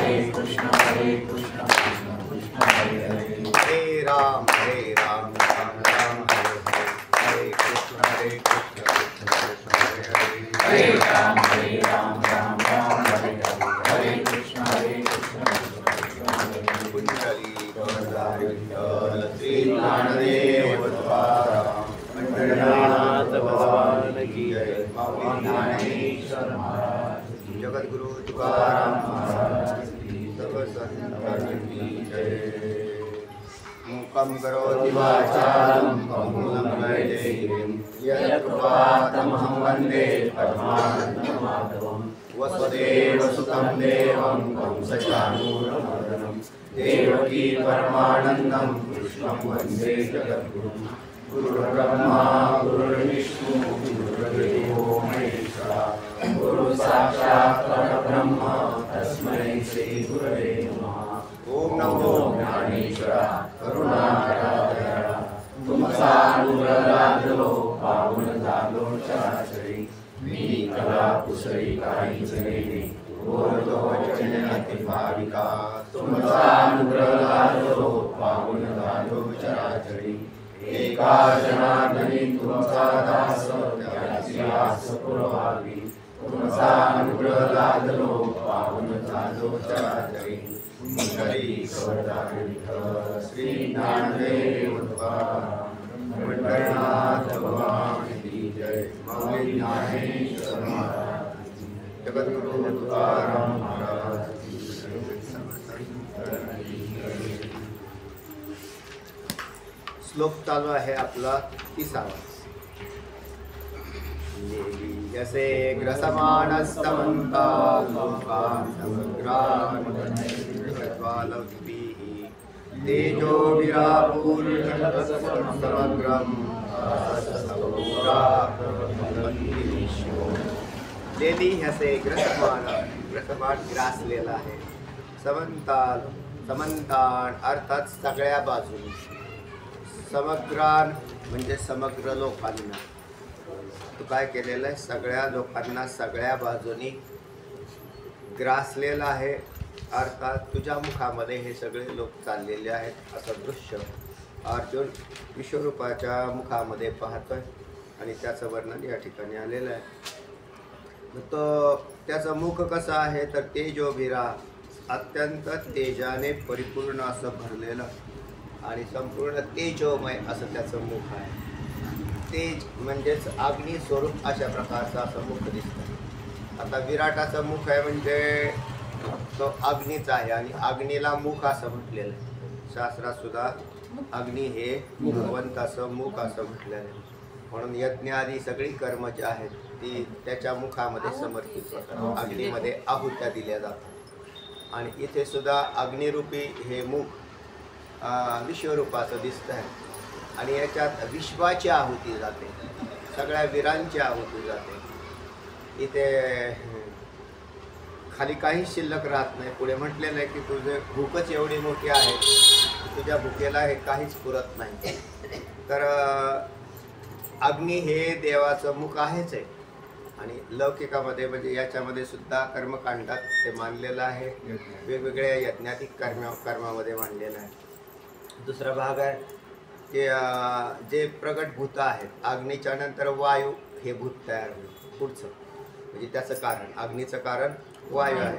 कृष्ण कृष्ण कृष्ण हरे हरे, हरे राम राम राम हरे हरे, हरे कृष्ण कृष्ण हरे हरे, हरे राम राम राम हरे हरे, हरे कृष्ण कृष्ण हरे हरे। कुंडली वरदाय विठ्ठल श्री ज्ञानदेव तुकाराम पंढरीनाथ भगवान की जय, माऊली ज्ञानेश्वर महाराज की, जगद्गुरु तुकाराम महाराज की, सर्व संतांची जय। मूकं करोति वाचालं पंगुं लंघयते यत्कृपातमहं वन्दे परमानन्दमाधवं, वसुदेवसुतं देवं कंसचाणूरमर्दनं, देवकी परमानन्दं कृष्णं वन्दे जगद्गुरुं। गुरुर्ब्रह्मा गुरुर्विष्णु गुरुर्देवो महेश्वरा, गुरु साक्षात् परब्रह्म तस्मै श्री गुरवे नमः। ओम नमो ज्ञानेश्वरा करुणाकराधरा, तुमचा अनुग्रह लाभलो पावन झालो चराचरी, मी कला कुसळी काहीच नाही, बोलतो वचन अति भाविका, तुमचा अनुग्रह लाभलो पावन झालो चराचरी, एका जनार्दनी तुमचा दास त्याची आस पुरवावी, तुमचा अनुग्रह लाभलो पावन झालो चराचरी, हरी कवरदार विठ्ठल श्री ज्ञानदेव तुकाराम पंढरीनाथ भगवान की जय, माऊली ज्ञानेश्वर महाराज की, जगद्गुरु तुकाराम महाराज की जय। श्लोक चालू आहे आपला 30वा। जसे ग्रसमानस्तमन्ता लोकान् समुद्रान् ज्वालभिः, तेजोभिरापूर्णसमग्रं लेली ह्याचे ग्रसमान ग्रासलेला आहे, समंतान अर्थात सगळ्या बाजूनी, समग्रान म्हणजे समग्र लोकांना, तू काय केलेलं आहे, सगळ्या लोकांना सगळ्या बाजूनी ग्रासलेला आहे, अर्थात तुझ्या मुखामध्ये हे सगळे लोक चाललेले आहेत असं दृश्य अर्जुन विश्वरूपाच्या मुखामध्ये पाहतोय आणि त्याचं वर्णन या ठिकाणी आलेलं आहे। तो त्याचं मुख कसं आहे तर तेजोभिरा, अत्यंत तेजाने परिपूर्ण असं भरलेलं आणि संपूर्ण तेजोमय असं त्याचं मुख आहे। तेज म्हणजेच अग्नी स्वरूप अशा प्रकारचं असं मुख दिसतं। आता विराटाचं मुख आहे म्हणजे तो अग्नीच आहे आणि अग्नीला मुख असं म्हटलेलं आहे, शास्त्रात सुद्धा अग्नी हे भगवंताचं मुख असं म्हटलेलं आहे, म्हणून यज्ञ आदी सगळी कर्म जी आहेत ती त्याच्या मुखामध्ये समर्पित होतात, अग्नीमध्ये आहुत्या दिल्या जातात आणि इथे सुद्धा अग्निरूपी हे मुख विश्वरूपाचं दिसतं आहे आणि याच्यात विश्वाची आहुती जाते, सगळ्या वीरांची आहुती जाते। इथे खाली काही शिल्लक राहत नाही। पुढे म्हटलेलं आहे की तुझे भूकच एवढी मोठी आहे की तुझ्या भूकेला हे काहीच पुरत नाही। तर अग्नी हे देवाचं मुख आहेच आहे आणि लौकिकामध्ये म्हणजे याच्यामध्ये सुद्धा कर्मकांडात ते मानलेलं आहे, वेगवेगळ्या यज्ञातिक कर्मामध्ये मानलेलं आहे। दुसरा भाग आहे की जे प्रगट भूत आहेत, अग्नीच्या नंतर वायू हे भूत तयार होईल पुढचं, म्हणजे त्याचं कारण अग्नीचं कारण वायू आहे,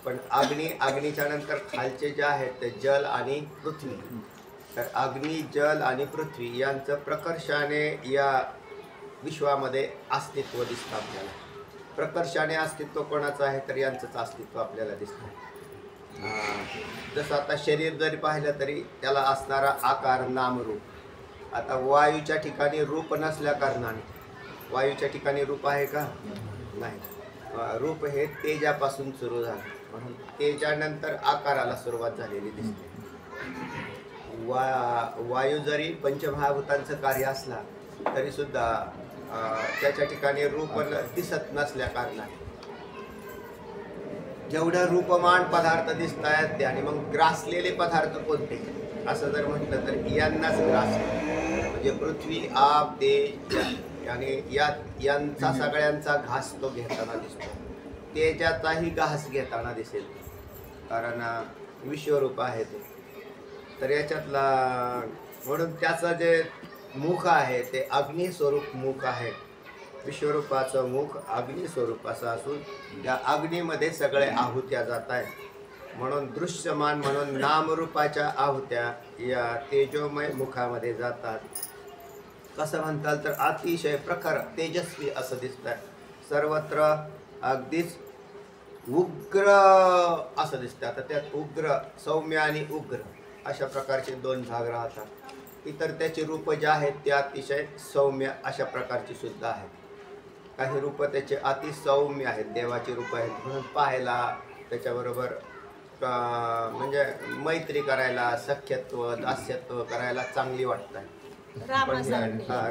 पण अग्नीच्या नंतर खालचे जे आहेत ते जल आणि पृथ्वी, तर अग्नी जल आणि पृथ्वी यांचं प्रकर्षाने या विश्वामध्ये अस्तित्व दिसतं आपल्याला। प्रकर्षाने अस्तित्व कोणाचं आहे तर यांचंच अस्तित्व आपल्याला दिसतं। जसं आता शरीर जरी पाहिलं तरी त्याला असणारा आकार नामरूप, आता वायूच्या ठिकाणी रूप नसल्या कारणाने, वायूच्या ठिकाणी रूप आहे का नाही, रूप हे तेजापासून सुरू झालं म्हणून तेजानंतर आकाराला सुरुवात झालेली दिसते। वायू जरी पंचमहाभूतांचं कार्य असला तरी सुद्धा त्याच्या ठिकाणी रूप दिसत नसल्या कारणाने जेवढे रूपमान पदार्थ दिसत आहेत ते आणि मग ग्रासलेले पदार्थ कोणते असं जर म्हटलं तर यांनाच ग्रासले, म्हणजे पृथ्वी आप तेज आणि यांचा सगळ्यांचा घास तो घेताना दिसतो, तेजाचाही घास घेताना दिसेल कारण विश्वरूप आहे ते. तर याच्यातला म्हणून त्याचं जे मुख आहे ते अग्नी स्वरूप मुख आहे. विश्वरूपाचं मुख अग्नी स्वरूप असं असून त्या अग्नीमध्ये सगळे आहुत्या जात आहेत. म्हणून दृश्यमान म्हणून नामरूपाच्या आहुत्या या तेजोमय मुखामध्ये जातात. कसं म्हणताल तर अतिशय प्रखर तेजस्वी असं दिसतं. सर्वत्र अगदीच उग्र असं दिसतं. आता त्यात उग्र, सौम्य आणि उग्र अशा प्रकारचे दोन भाग राहतात. इतर त्याची रूपं जे आहेत ते अतिशय सौम्य अशा प्रकारची सुद्धा आहेत. काही रूपं त्याचे अतिसौम्य आहेत, देवाची रूपं आहेत, म्हणून पाहायला त्याच्याबरोबर म्हणजे मैत्री करायला, सख्यत्व दास्यत्व करायला चांगली वाटतात.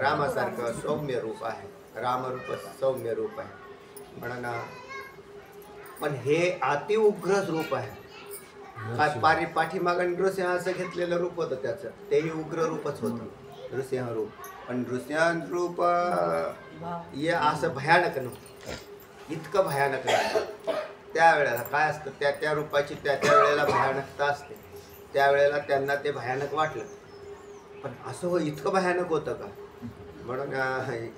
रामासारखं सौम्य रूप आहे, रामरूप सौम्य रूप आहे. म्हणून पण हे अतिउग्र रूप आहे. काय पाठीमागं नृसिंहाचं घेतलेलं रूप होतं त्याचं, तेही उग्र रूपच होतं नृसिंह रूप. पण नृसिंह रूप हे असं भयानक नव्हतं, इतकं भयानक नाही. त्यावेळेला काय असतं, त्या रूपाची त्या वेळेला भयानकता असते. त्यावेळेला त्यांना ते भयानक वाटलं. पण असं हो इतकं भयानक होतं का? म्हणून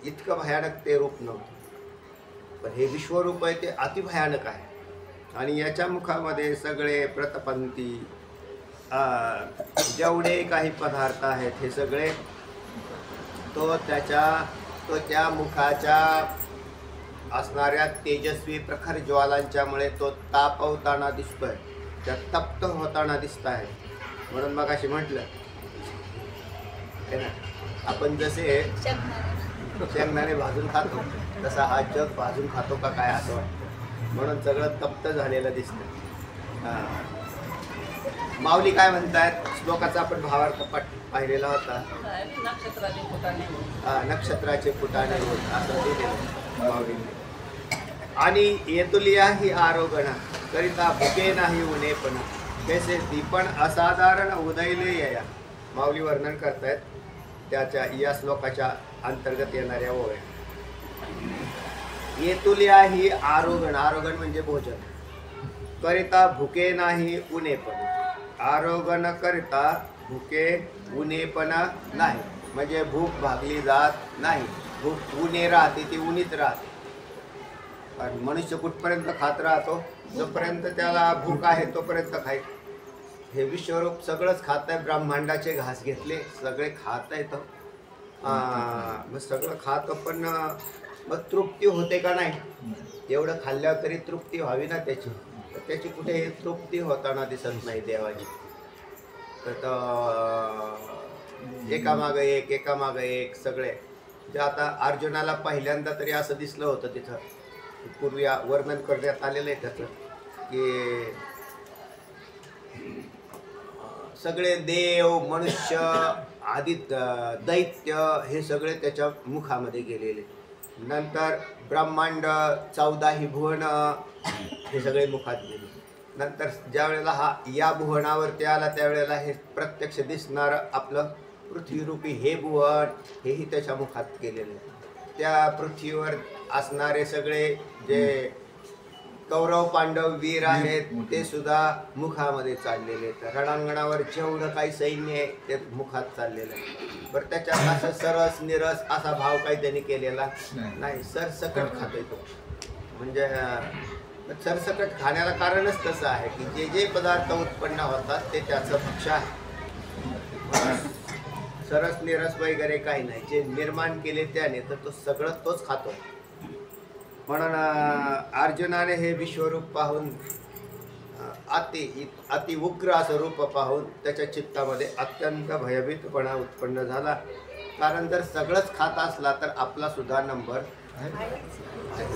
इतकं भयानक ते रूप नव्हतं. पण हे विश्वरूप आहे ते अतिभयानक आहे. आणि याच्या मुखामध्ये सगळे प्रतपंथी जेवढे काही पदार्थ आहेत हे सगळे तो त्या मुखाच्या असणाऱ्या तेजस्वी प्रखर ज्वालांच्यामुळे तो तापवताना दिसतोय, त्या तप्त होताना दिसत आहे. म्हणून मग अशी म्हटलं आपण जसे शेंगदाणे भाजून खातो तसा हा जग भाजून खातो का काय असं वाटतं. म्हणून सगळं तप्त झालेलं दिसतं. माऊली काय म्हणतायत श्लोकाचा आपण भावार्थ पाहिलेला होता. नक्षत्राचे फुटाणे होत असं दिलेलं माऊलीने. आणि येतुलिया ही आरोगणा करिता भुके नाही उनेपण कैसे दीपण असाधारण उदयले या. माऊली वर्णन करतायत त्याच्या या श्लोकाच्या अंतर्गत येणाऱ्या ओव्या. येतुलिया ही आरोगण, आरोगण म्हणजे भोजन, करिता भुके नाही उनेपण. आरोगण करिता भुके उनेपण नाही, म्हणजे भूक भागली जात नाही. भूक उणे राहते, ती उन्हीच राहते. पण मनुष्य कुठपर्यंत खात राहतो, जोपर्यंत त्याला भूक आहे तोपर्यंत खाय. हे विश्वरूप सगळंच खात आहे. ब्रह्मांडाचे घास घेतले, सगळे खात आहेत. मग सगळं खातं, पण मग तृप्ती होते का नाही? एवढं खाल्ल्यावर तरी तृप्ती व्हावी ना त्याची. तर त्याची कुठे तृप्ती होताना दिसत नाही देवाची. तर एकामागं एक सगळे जे आता अर्जुनाला पहिल्यांदा तरी असं दिसलं होतं तिथं, पूर्वी वर्णन करण्यात आलेलं आहे त्याचं, की सगळे देव मनुष्य आदी दैत्य हे सगळे त्याच्या मुखामध्ये गेलेले. नंतर ब्रह्मांड 14 भुवन हे सगळे मुखात गेले. नंतर ज्या वेळेला हा या भुवनावरती आला त्यावेळेला हे प्रत्यक्ष दिसणारं आपलं पृथ्वीरूपी हे भुवन हेही त्याच्या मुखात गेलेले. त्या पृथ्वीवर असणारे सगळे जे कौरव पांडव वीर आहेत ते सुद्धा मुखामध्ये चाललेले आहेत. रणांगणावर जेवढं काही सैन्य आहे ते मुखात चाललेलं आहे. बरं त्याच्यात असं सरस निरस असा भाव काही त्यांनी केलेला नाही. सरसकट खातोय तो. म्हणजे सरसकट खाण्याला कारणच तसं आहे की जे जे पदार्थ उत्पन्न होतात ते त्याचं भक्ष आहे. सरस निरस वगैरे काही नाही. जे निर्माण केले त्याने तर तो सगळं तोच खातो. म्हणून अर्जुनाने हे विश्वरूप पाहून अति उग्र असं रूप पाहून त्याच्या चित्तामध्ये अत्यंत भयभीतपणा उत्पन्न झाला. कारण जर सगळंच खात असला तर आपला सुद्धा नंबर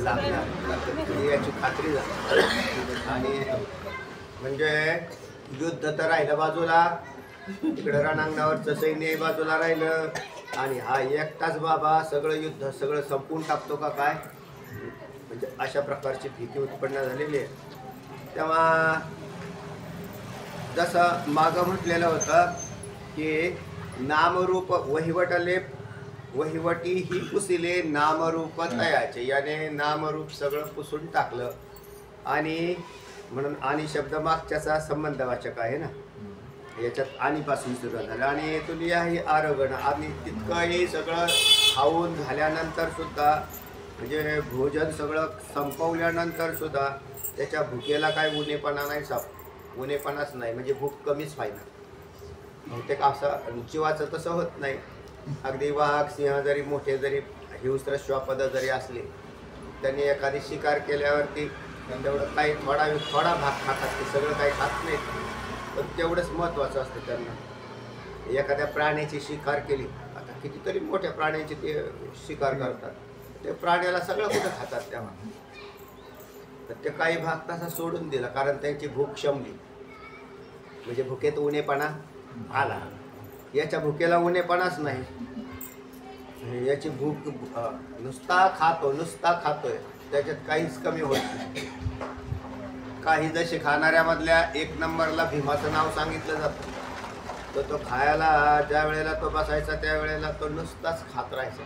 लागणार याची खात्री झाली. आणि म्हणजे युद्ध तर राहिलं बाजूला, इकडं रणांगणावरचं सैन्य बाजूला राहिलं, आणि हा एकटाच बाबा सगळं युद्ध सगळं संपवून टाकतो का काय, म्हणजे अशा प्रकारची भीती उत्पन्न झालेली आहे. तेव्हा जसं मागं म्हटलेलं होतं की नामरूप वहिवटले वहिवटी ही पुसिले नामरूप तयाचे, याने नामरूप सगळं पुसून टाकलं आणि म्हणून आणि शब्द मागच्याचा संबंधवाचक आहे ना, याच्यात आणीपासून सुरुवात झाली आणि तुलिया ही आरोगण आणि तितकंही सगळं खाऊन झाल्यानंतर सुद्धा म्हणजे भोजन सगळं संपवल्यानंतर सुद्धा त्याच्या भुकेला काय उणेपणा नाही, उणेपणाच नाही, म्हणजे भूक कमीच व्हायना. बहुतेक असं जीवाचं तसं होत नाही. अगदी वाघ सिंह जरी मोठे जरी हिंस्र श्वापद जरी असले त्यांनी एखादी शिकार केल्यावरती तेवढं काही थोडा भाग खातात, ते सगळं काही खात नाहीत, पण तेवढंच महत्त्वाचं असतं त्यांना. एखाद्या प्राण्याची शिकार केली, आता कितीतरी मोठ्या प्राण्याची ते शिकार करतात, ते प्राण्याला सगळं कुठं खातात तेव्हा, तर ते काही भाग तसा सोडून दिला कारण त्यांची भूक शमली. म्हणजे भुकेत उणेपणा आला. याच्या भुकेला उणेपणाच नाही, याची भूक नुसता खातोय, त्याच्यात काहीच कमी होत नाही. काही जसे खाणाऱ्यामधल्या एक नंबरला भीमाचं नाव सांगितलं जातं, तर तो खायला ज्या वेळेला तो बसायचा त्यावेळेला तो नुसताच खात राहायचा,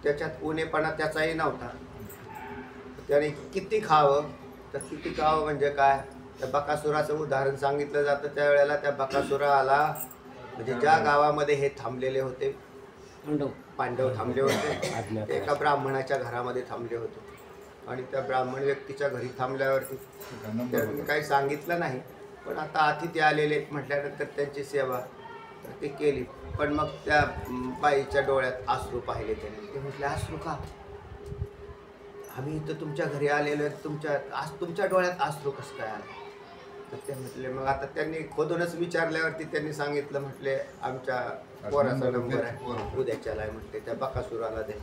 त्याच्यात उणेपणा त्याचाही नव्हता. त्याने किती खावं, तर किती खावं म्हणजे काय, त्या बकासुराचं उदाहरण सांगितलं जातं. त्यावेळेला त्या बकासुराला म्हणजे ज्या गावामध्ये हे थांबलेले होते पांडव थांबले होते, एका ब्राह्मणाच्या घरामध्ये थांबले होते आणि त्या ब्राह्मण व्यक्तीच्या घरी थांबल्यावरती त्यांनी काही सांगितलं नाही, पण आता अतिथी आलेले म्हटल्यानंतर त्यांची सेवा तर ते केली. पण मग त्या बाईच्या डोळ्यात अश्रू पाहिले त्यांनी. ते म्हटले, अश्रू का? आम्ही इथं तुमच्या घरी आलेलो आहे, तुमच्या डोळ्यात अश्रू कसं काय आलं? तर ते म्हटले, मग आता त्यांनी खोदूनच विचारल्यावरती त्यांनी सांगितलं, म्हटले आमच्या पोराचा नंबर आहे, उद्याच्याला आहे म्हटले, त्या बकासुराला दे.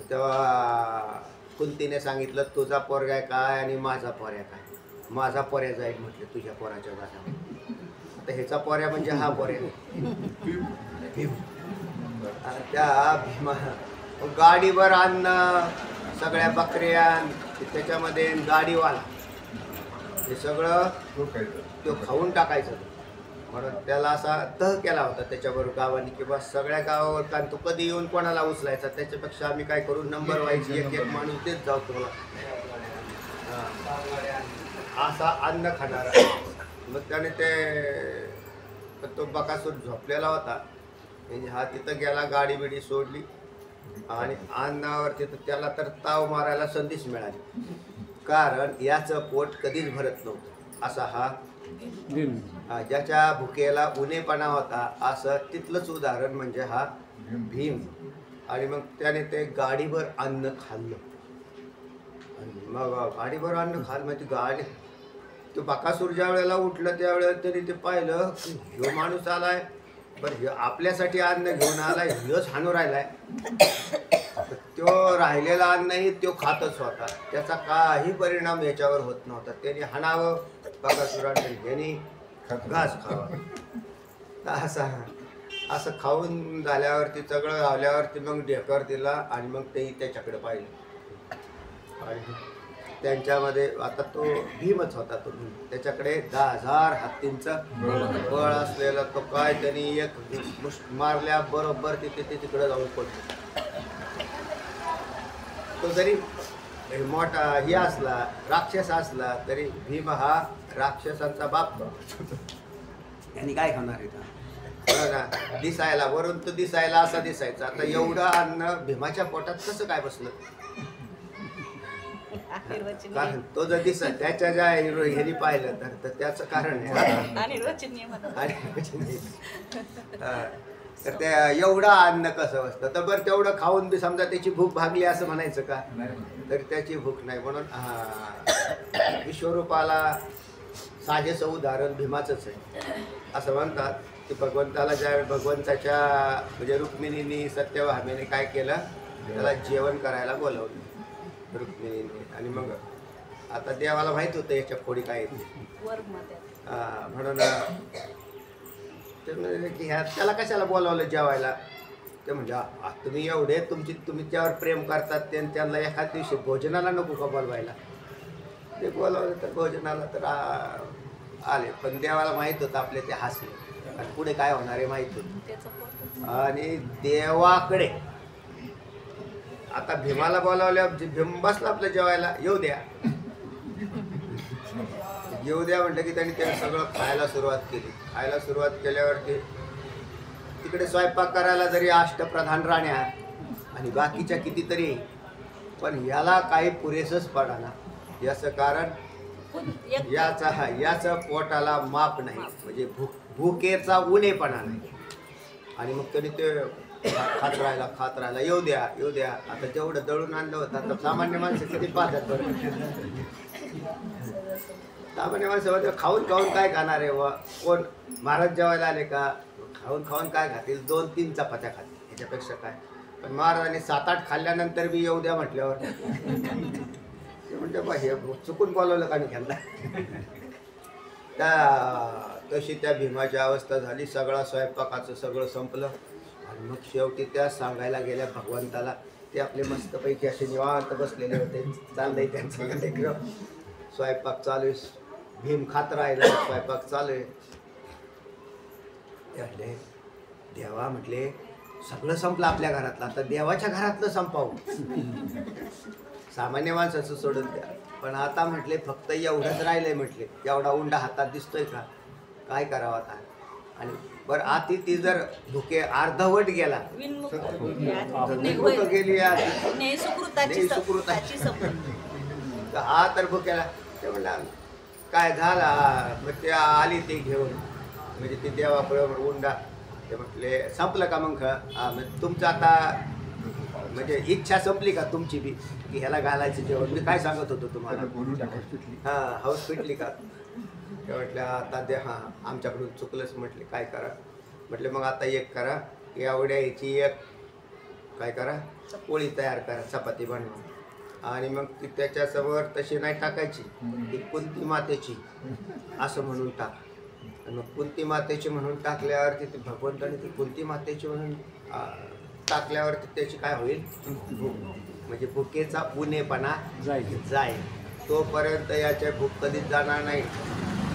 तेव्हा कुंतीने सांगितलं, तुझा पोरगा आहे काय आणि माझा पोऱ्या काय? माझा पोऱ्या जाईल म्हटले तुझ्या पोराच्या जागा. आता ह्याचा पोऱ्या म्हणजे हा पोऱ्या भीम. त्या भीमा गाडीवर अन्न, सगळ्या बकऱ्या, त्याच्यामध्ये गाडीवाला हे सगळं तो खाऊन टाकायचं. म्हणून त्याला असा तह केला होता त्याच्याबरोबर गावाने की बस सगळ्या गावावर, कारण तो कधी येऊन कोणाला उचलायचा, त्याच्यापेक्षा आम्ही काय करू, नंबर व्हायची, एक एक माणूस देत जाऊ तुम्हाला, असा अन्न खाणारा. मग त्याने तो बकासूर झोपलेला होता, म्हणजे हा तिथं गेला, गाडी बिडी सोडली आणि अन्नावर तिथं त्याला तर ताव मारायला संधीच मिळाली, कारण याचं पोट कधीच भरत नव्हतं. असा हा ज्याच्या भुकेला उणेपणा होता, असं तिथलंच उदाहरण म्हणजे हा भीम. आणि मग त्याने ते गाडीभर अन्न खाल्लं, आणि मग गाडीभर अन्न खाल्लं म्हणजे गाडी, तो बकासूर ज्या वेळेला उठलं त्यावेळेला तरी ते पाहिलं की ह्यो माणूस आलाय, बरं ह्यो आपल्यासाठी अन्न घेऊन आलाय, ह्योच हाणू राहिलाय. तो राहिलेला अन्नही तो खातच होता, त्याचा काही परिणाम याच्यावर होत नव्हता. त्याने हाणावं बकासुराने, याने घास खावा. असं खाऊन झाल्यावरती सगळं झाल्यावरती मग ढेकर दिला आणि मग तेही त्याच्याकडे पाहिलं. आणि त्यांच्यामध्ये आता तो भीमच होता, तो भीम, त्याच्याकडे 10,000 हत्तींचं बळ असलेला तो काय, त्यांनी एक मारल्या बरोबर तिकडे जाऊन पडतो. तो जरी मोठा हे असला, राक्षस असला, तरी भीम हा राक्षसांचा बाप. यांनी काय खाणार आहे का? दिसायला वरून तो दिसायला असा दिसायचा. आता एवढं अन्न भीमाच्या पोटात कसं काय बसलं? कारण तो जर त्याच्या ज्या ह्यानी पाहिलं तर त्याचं कारण तर ते एवढं अन्न कसं बसतं? तर बरं तेवढं खाऊन बी समजा त्याची भूक भागली असं म्हणायचं का? तर त्याची भूक नाही. म्हणून विश्वरूपाला साजेचं उदाहरण भीमाचंच आहे. असं म्हणतात की भगवंताला ज्यावेळी भगवंताच्या म्हणजे रुक्मिणींनी सत्यभामेने काय केलं, त्याला जेवण करायला बोलवलं रुक्मिणीने. आणि मग आता देवाला माहित होतं याच्या खोडी काय येते, म्हणून की ह्या त्याला कशाला बोलावलं जेवायला? ते म्हणजे तुम्ही एवढे तुम्ही त्यावर प्रेम करतात, त्यांना एखाद दिवशी भोजनाला नको का बोलवायला? ते बोलावलं तर भोजनाला तर आले, पण देवाला माहीत होतं आपले ते हसले आणि पुढे काय होणार आहे माहीत होतं. आणि देवाकडे आता भीमाला बोलावल्या, भीम बसला आपलं जेवायला, येऊ द्या. येऊ द्या म्हटलं की त्यांनी ते सगळं खायला सुरुवात केली. खायला सुरुवात केल्यावरती तिकडे स्वयंपाक करायला जरी अष्टप्रधान राण्या आणि बाकीच्या कितीतरी, पण याला काही पुरेसंच पडाना. याचं कारण याचं पोटाला माप नाही, म्हणजे भुकेचा उणेपणा नाही. आणि मग त्यांनी ते खात राहिला. येऊ द्या. आता जेवढं दळून आणलं होतं, आता सामान्य माणसं किती पाहतात बरं. सामान्य माणसं खाऊन काय खाणार आहे व कोण महाराज जेवायला आले का खाऊन काय खातील, 2-3 चपात्या खातील, ह्याच्यापेक्षा काय. पण महाराजांनी 7-8 खाल्ल्यानंतर बी येऊ द्या म्हटल्यावर ते म्हणजे बा हे चुकून बोलवलं का नाही तशी त्या भीमाची अवस्था झाली. सगळा स्वयंपाकाचं सगळं संपलं आणि मग शेवटी त्या सांगायला गेल्या भगवंताला. ते आपले मस्तपैकी असे निवांत बसलेले होते, चाललंय त्यांचं कार्यक्रम, स्वयंपाक चालू आहे, भीम खात राहिला, स्वयंपाक चालू आहे. ते म्हटले देवा, म्हटले सगळं संपलं आपल्या घरातलं, आता देवाच्या घरातलं संपावं. सामान्य माणसाचं सोडून द्या, पण आता म्हटले फक्त एवढंच राहिलंय. म्हटले एवढा उंडा हातात दिसतोय का, काय करावं आता. आणि बरं आती ती जर भुके अर्धवट गेला गेली हा तर भुकेला. ते म्हणला काय झाला, मग ते आली ती घेऊन, म्हणजे ती देवापुढे उंडा. ते म्हटले संपलं का मग तुमचं आता, म्हणजे इच्छा संपली का तुमची बी की ह्याला घालायचं जेवण. मी काय सांगत होतो तुम्हाला, हां हाऊस पिटली का. ते म्हटलं आता दे, हां आमच्याकडून चुकलंच. म्हटले काय करा, म्हटले मग आता एक करा, एवढ्या याची एक काय करा, पोळी तयार करा, चपाती बनवा, आणि मग ती त्याच्यासमोर तशी नाही टाकायची, ती कुंती मातेची असं म्हणून टाक. आणि मग कुंती मातेची म्हणून टाकल्यावरती ती भगवंताने ती कुंती मातेची म्हणून टाकल्यावरती त्याची काय होईल, म्हणजे भुकेचा उणेपणा जाईल. तोपर्यंत याच्या भूक कधीच जाणार नाही.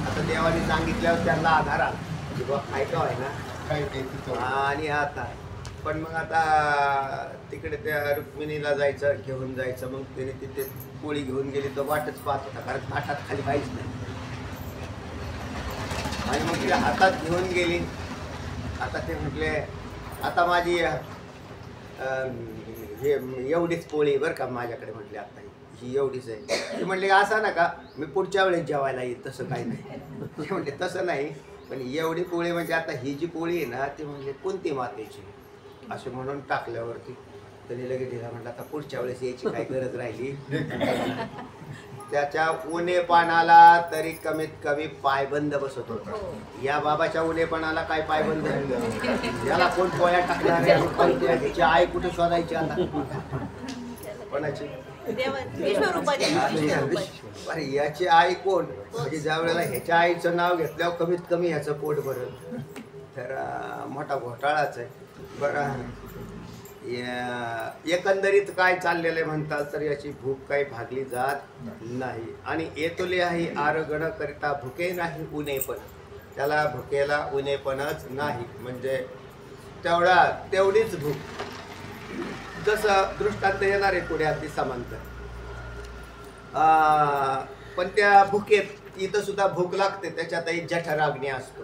आता देवाने सांगितल्यावर त्यांना आधार आला की बा ऐका आहे ना. आणि आता पण मग आता तिकडे त्या रुक्मिणीला जायचं, घेऊन जायचं. मग त्याने तिथे पोळी घेऊन गेली, तो वाटच पाहत होता, कारण ताटात खाली काहीच नाही. आणि मग तिला हातात घेऊन गेली. आता ते म्हटले आता माझी हे एवढीच पोळी बरं का माझ्याकडे. म्हटले आता ही एवढीच आहे. ते म्हणले असं ना का मी पुढच्या वेळेस जेवायला येईल, तसं काही नाही. ते म्हणले तसं नाही, पण एवढी पोळी म्हणजे आता ही जी पोळी आहे ना, ती म्हणजे कोणती मातेची असे म्हणून टाकल्यावरती त्यांनी लगेच दिला. म्हटलं आता पुढच्या वेळेस यायची काही गरज राहिली. त्याच्या उणेपणाला तरी कमीत कमी पायबंद बसत होता. या बाबाच्या उणेपणाला काय पायबंद, याला कोण पोळ्या टाकणार आहे, त्याची आई कुठे शोधायची आता कोणाची. अरे याची आई कोण, म्हणजे ज्या वेळेला ह्याच्या आईचं नाव घेतल्यावर कमीत कमी ह्याचं पोट भरल, तर मोठा घोटाळाच आहे. बरं एकंदरीत काय चाललेलं आहे म्हणतात तर याची भूक काही भागली जात नाही. आणि येतुले आहे आरगण करिता भुके नाही उणेपण, त्याला भुकेला उणेपणच नाही, म्हणजे तेवढीच भूक. जसं दृष्टांत येणार आहे पुढे अगदी समांतर. पण त्या भुकेत इथं सुद्धा भूक लागते, त्याच्यातही जठराग्नी असतो.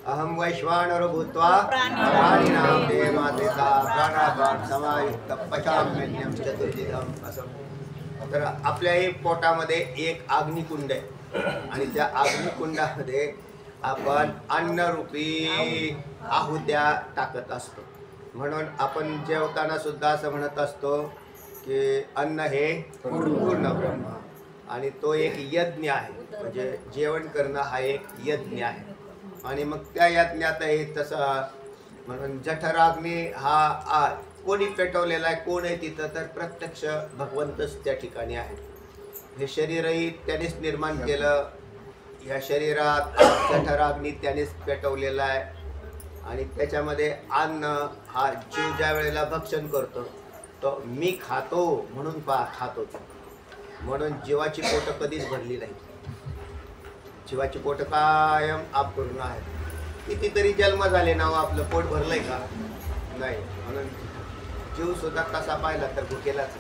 अहम वैश्वानर भूत्वा प्राणिनां देवादेता प्राणापान समायुक्त पचाम्यन्यं चतुर्विधम् असं. तर आपल्याही पोटामध्ये एक अग्निकुंड आहे, आणि त्या अग्निकुंडामध्ये आपण अन्नरूपी आहुत्या टाकत असतो. म्हणून आपण जेवताना सुद्धा असं म्हणत असतो की अन्न हे पूर्ण ब्रह्म, आणि तो एक यज्ञ आहे, म्हणजे जेवण करणं हा एक यज्ञ आहे. आणि मग त्या यज्ञातही तसं म्हणून जठराग्नी हा कोणी पेटवलेला आहे, कोण आहे तिथं, तर प्रत्यक्ष भगवंतच त्या ठिकाणी आहे. हे शरीरही त्यानेच निर्माण केलं, या शरीरात जठराग्नी त्यानेच पेटवलेला आहे. आणि त्याच्यामध्ये अन्न हा जीव ज्या वेळेला भक्षण करतो तो मी खातो म्हणून खातो, म्हणून जीवाची पोटं कधीच भरली नाही. जीवाची पोटं कायम अपूर्ण आहे. कितीतरी जन्म झाले ना, आपलं पोट भरलंय का नाही. म्हणून जीव सुद्धा कसा पाहिला तर भुकेलाच,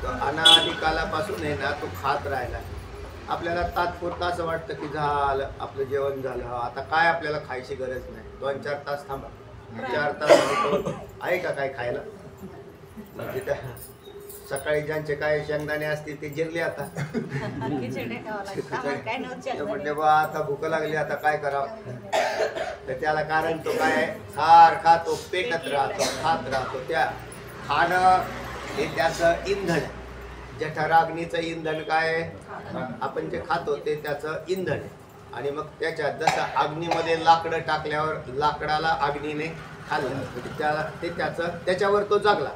तो अनादिकालापासून आहे ना, तो खात राहिला. आपल्याला तात्पुरतं असं वाटतं की झालं आपलं जेवण झालं, आता काय आपल्याला खायची गरज नाही, 2-4 तास थांबा, 4 तास आहे का काय खायला? म्हणजे त्या सकाळी ज्यांचे काय शेंगदाणे असतील ते जिरले आता. म्हणजे बा आता भूक लागली, आता काय करावं? तर त्याला कारण तो काय, सारखा तो पेटत राहतो, खात राहतो. त्या खाणं हे त्याचं इंधन. जठराग्नीचं इंधन काय, आपण जे खातो ते त्याचं इंधन आहे. आणि मग त्याच्यात जसं अग्नीमध्ये लाकडं टाकल्यावर लाकडाला अग्नीने खाल्लं म्हणजे त्याला ते त्याच्यावर तो जगला.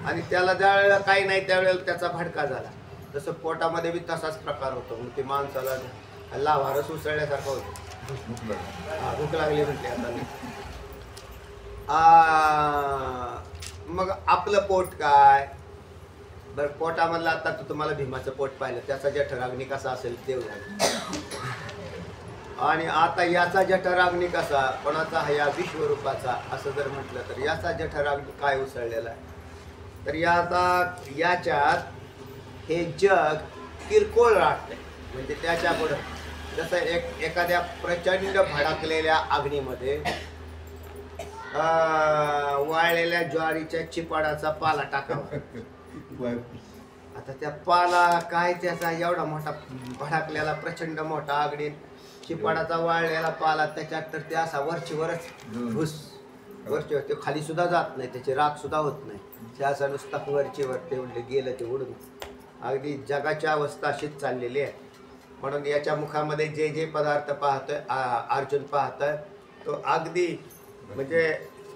आणि त्याला ज्यावेळेला काही नाही त्यावेळेला त्याचा भडका झाला. तसं पोटामध्ये बी तसाच प्रकार होतो. मग ते माणसाला लावारस उसळल्यासारखं होतं. भूक लागली म्हटली आता. मग आपलं पोट काय बरं, पोटामधलं आता तुम्हाला भीमाचं पोट पाहिलं, त्याचा जठराग्नी कसा असेल देव जाणे. आणि आता याचा जठराग्नी कसा, कोणाचा या विश्वरूपाचा असं जर म्हटलं तर याचा जठराग्नी काय उसळलेला आहे. तर याच्यात हे जग किरकोळ राहते. म्हणजे त्याच्या पुढं जसं एखाद्या प्रचंड भडकलेल्या अग्नीमध्ये वाळलेल्या ज्वारीच्या चिपाडाचा पाला टाकावा. आता त्या पाला काय, त्याचा एवढा मोठा भडकलेला प्रचंड मोठा अग्नी, चिपाडाचा वाळलेला पाला, त्याच्यात तर ते असा वरचीवरच घुस, वरचीवर ते खाली सुद्धा जात नाही, त्याची राख सुद्धा होत नाही. ते असा नुसता वरचीवर ते उडले गेलं ते उडून. अगदी जगाची अवस्था अशीच चाललेली आहे. म्हणून याच्या मुखामध्ये जे जे पदार्थ पाहतोय अर्जुन पाहतोय तो अगदी म्हणजे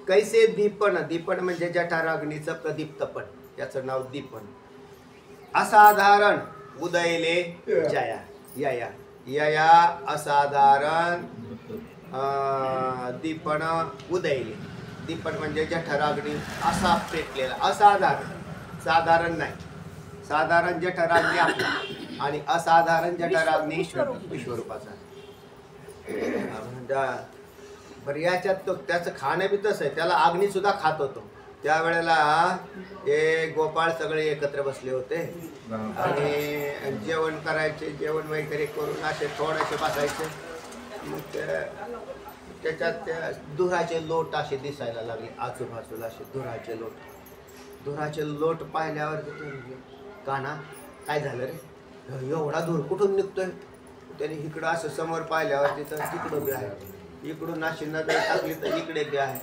कैसे दीपण. दीपण म्हणजे जठराग्नीचं प्रदीप्तपण, त्याचं नाव दीपण. असाधारण उदयले जया यया यया असाधारण दीपण उदयले. दीपण म्हणजे जठराग्नी असा पेटलेला, असाधारण, साधारण नाही. साधारण जठराग्नी आपला आणि असाधारण जठराग्नी विश्वरूपाचा. बरं याच्यात तो त्याचं खाणं बी तसं आहे, त्याला अग्नी सुद्धा खात होतो. त्यावेळेला हे गोपाळ सगळे एकत्र बसले होते आणि जेवण करायचे. जेवण वगैरे करून असे थोडेसे बसायचे. मग त्याच्यात त्या धुराचे लोट असे दिसायला लागले आजूबाजूला, असे धुराचे लोट. धुराचे लोट पाहिल्यावर काना काय झालं रे, एवढा धूर कुठून निघतोय? त्याने इकडं असं समोर पाहिल्यावर तिकडं बी आहे, इकडून अशी नजर टाकली तर इकडे बी आहे,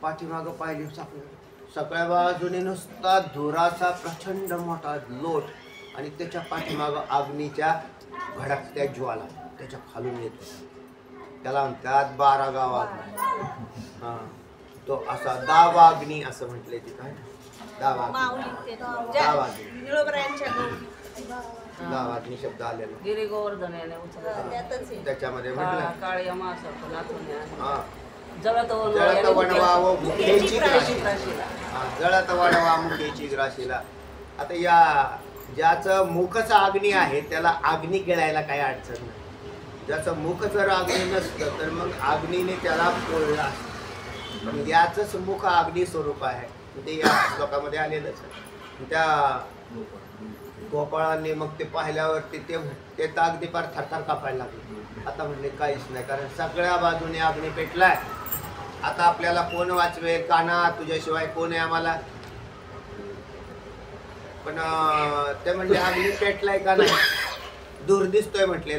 पाठीमागं पाहिली सगळ्या बाजूने नुसता धुराचा प्रचंड मोठा लोट आणि त्याच्या पाठीमागं अग्नीच्या भडकत्या ज्वाला त्याच्या खालून येतो. त्याला म्हणतात 12 गावात. हा, तो असा दावाग्नी असं म्हटलंय. ती काय दावाग्नी शब्द आलेला त्याच्यामध्ये म्हटलं जळत वणवा मुखेची ग्राशीला. आता या ज्याचं मुखच अग्नी आहे त्याला अग्नी गिळायला काही अडचण नाही. ज्याचं मुख जर अग्नी नसतं तर मग अग्नीने त्याला पोळला असतं. पण याचंच मुख अग्नी स्वरूप आहे, ते या श्लोकामध्ये आलेलंच आहे. त्या गोपाळांनी मग ते पाहिल्यावरती ते तर अगदी फार थरथर कापायला लागले. आता म्हणले काहीच नाही, कारण सगळ्या बाजूने अग्नी पेटलाय. आता आपल्याला कोण वाचवेल? काना तुझ्याशिवाय कोण आहे आम्हाला? पण ते म्हणले अग्नी पेटलाय का नाही, धूर दिसतोय म्हटले.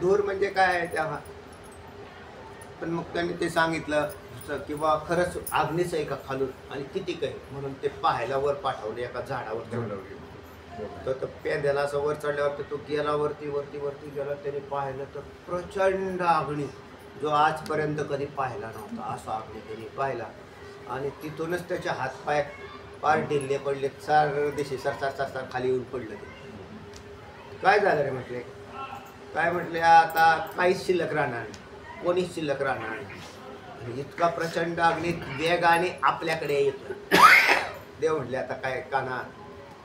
धूर म्हणजे काय आहे तेव्हा. पण मग त्यांनी ते सांगितलं किंवा खरंच अग्नीच आहे का खालून आणि किती काही, म्हणून ते पाहायला वर पाठवले एका झाडावर. तर पेंद्याला असं वर चढल्यावर तो गेला वरती वरती वरती गेला. त्याने पाहिलं तर प्रचंड अग्नी, जो आजपर्यंत कधी पाहिला नव्हता असा अग्नी त्यांनी पाहिला. आणि तिथूनच त्याचे हातपाय फार ढिल्ले पडले, सार दिशे सरसार खाली येऊन पडलं. ते काय झालं रे म्हटले, काय म्हटले आता काहीच शिल्लक राहणार नाही, कोणीच शिल्लक राहणार नाही. इतका प्रचंड अग्नी वेगाने आपल्याकडे येतो. देव म्हटले आता काय काना,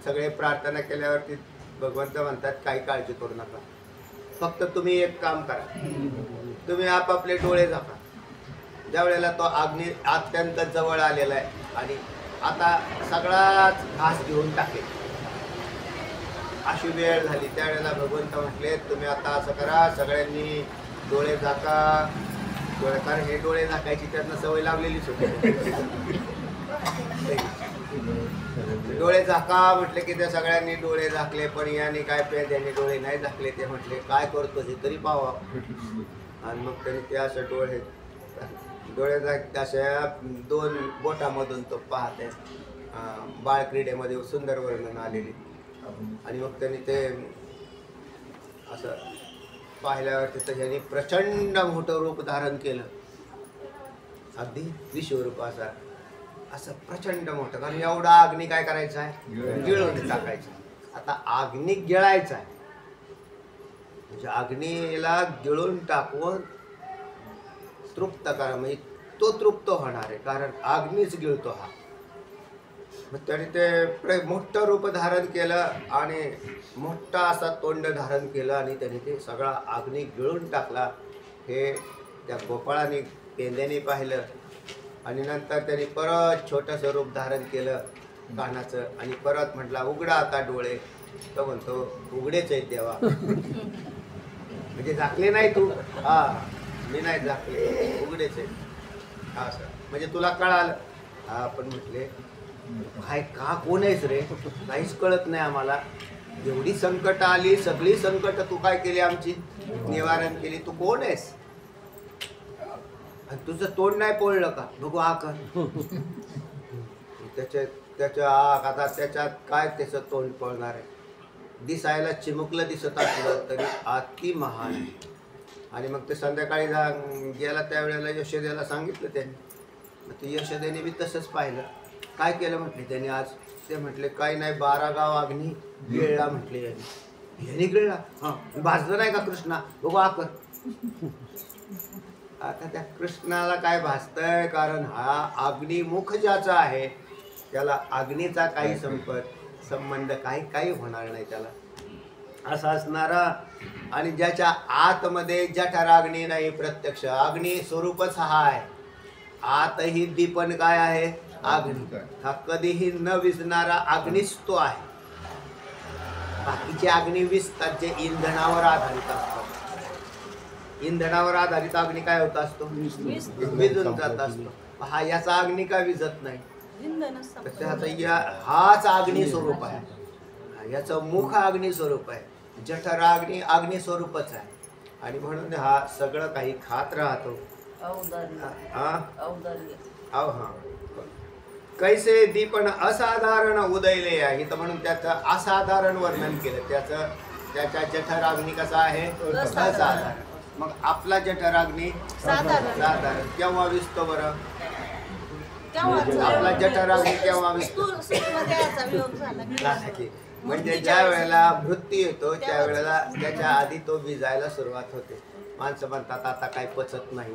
सगळे प्रार्थना केल्यावरती भगवंत म्हणतात काही काळजी करू नका, फक्त तुम्ही एक काम करा, तुम्ही आपापले डोळे झाका. ज्या वेळेला तो अग्नी अत्यंत जवळ आलेला आहे आणि आता सगळाच घास घेऊन टाकेल, अशी वेळ झाली त्यावेळेला भगवंत म्हटले तुम्ही आता असं करा, सगळ्यांनी डोळे झाका. डोळे, कारण हे डोळे झाकायची त्यांना सवय लावलेलीच होती. डोळे झाका म्हटले की त्या सगळ्यांनी डोळे झाकले, पण याने काय त्यांनी डोळे नाही झाकले. ते म्हटले काय करतो हे तरी पाहावा. आणि मग त्यांनी ते असं डोळे अशा 2 बोटामधून तो पाहते. बाळक्रीडेमध्ये सुंदर वर्णन आलेली. आणि मग त्यांनी ते असं पाहिल्यावर तिथं त्यांनी प्रचंड मोठं रूप धारण केलं, अगदी विश्वरूप असं प्रचंड मोठं. कारण एवढा अग्नी काय करायचा आहे, गिळून टाकायचा. आता अग्नी गिळायचा आहे म्हणजे अग्नीला गिळून टाकून तृप्त करा, म्हणजे तो तृप्त होणार आहे, कारण अग्नीच गिळतो हा. मग त्याने ते मोठं रूप धारण केलं आणि मोठा असा तोंड धारण केलं आणि त्याने ते सगळा अग्नी गिळून टाकला. हे त्या गोपाळाने पेंद्याने पाहिलं. आणि नंतर त्यांनी परत छोटंसं रूप धारण केलं कानाचं आणि परत म्हटला उघडा आता डोळे. तो म्हणतो उघडेच आहेत देवा. म्हणजे झाकले नाही तू? हा, मी नाही झाकले, उघडेच आहेत. असं म्हणजे तुला कळालं? हा, पण म्हटले काय का कोण आहेस रे, काहीच कळत नाही आम्हाला. एवढी संकट आली, सगळी संकट तू काय केली, आमची निवारण केली. तू कोण आहेस? तुझं तोंड नाही पोळलं का? बघू आ कर. त्याच्या आता त्याच्यात काय त्याचं तोंड पळणार आहे? दिसायला चिमुकलं दिसत असलं तरी अति महान. आणि मग ते संध्याकाळी गेला त्यावेळेला यशोदेला सांगितलं त्यांनी. मग ते यशोदेने बी तसंच पाहिलं. काय केलं म्हटले त्यांनी आज? ते म्हटले काही नाही, 12 गाव अग्नी गिळला म्हटले ह्यानी गिळला. हां, भाजलं नाही का कृष्णा? बघू आ कर. आता त्या कृष्णाला काय भासतंय, कारण हा अग्निमुख ज्याचा आहे त्याला अग्नीचा काही संबंध काही होणार नाही त्याला. असा असणारा आणि ज्याच्या आतमध्ये जठराग्नी नाही, प्रत्यक्ष अग्नी स्वरूपच हा आहे. आतही दीपन काय आहे? अग्नी. हा कधीही न विझणारा अग्नीच तो आहे. बाकीचे अग्नी विझतात जे इंधनावर आधारित असतात. इंधनावर आधारित अग्नी काय होत असतो? विझून जात असतो. हा याचा अग्नी काय विझत नाही? हाच अग्नी स्वरूप आहे. याचं मुख अग्नी स्वरूप आहे. जठराग्नी अग्नी स्वरूपच आहे. आणि म्हणून हा सगळं काही खात राहतो. कैसे दीपन असाधारण उदयले आहे, तर म्हणून त्याचं असाधारण वर्णन केलं. त्याच्या जठराग्नी कसा आहे? असाधारण. मग आपला जठराग्नी साधारण. केव्हा विसतो बरं? आपला जठराग्नी केव्हा विसतो? म्हणजे ज्या वेळेला मृत्यू येतो त्यावेळेला त्याच्या आधी तो विजायला सुरुवात होते. माणसं म्हणतात आता काय पचत नाही.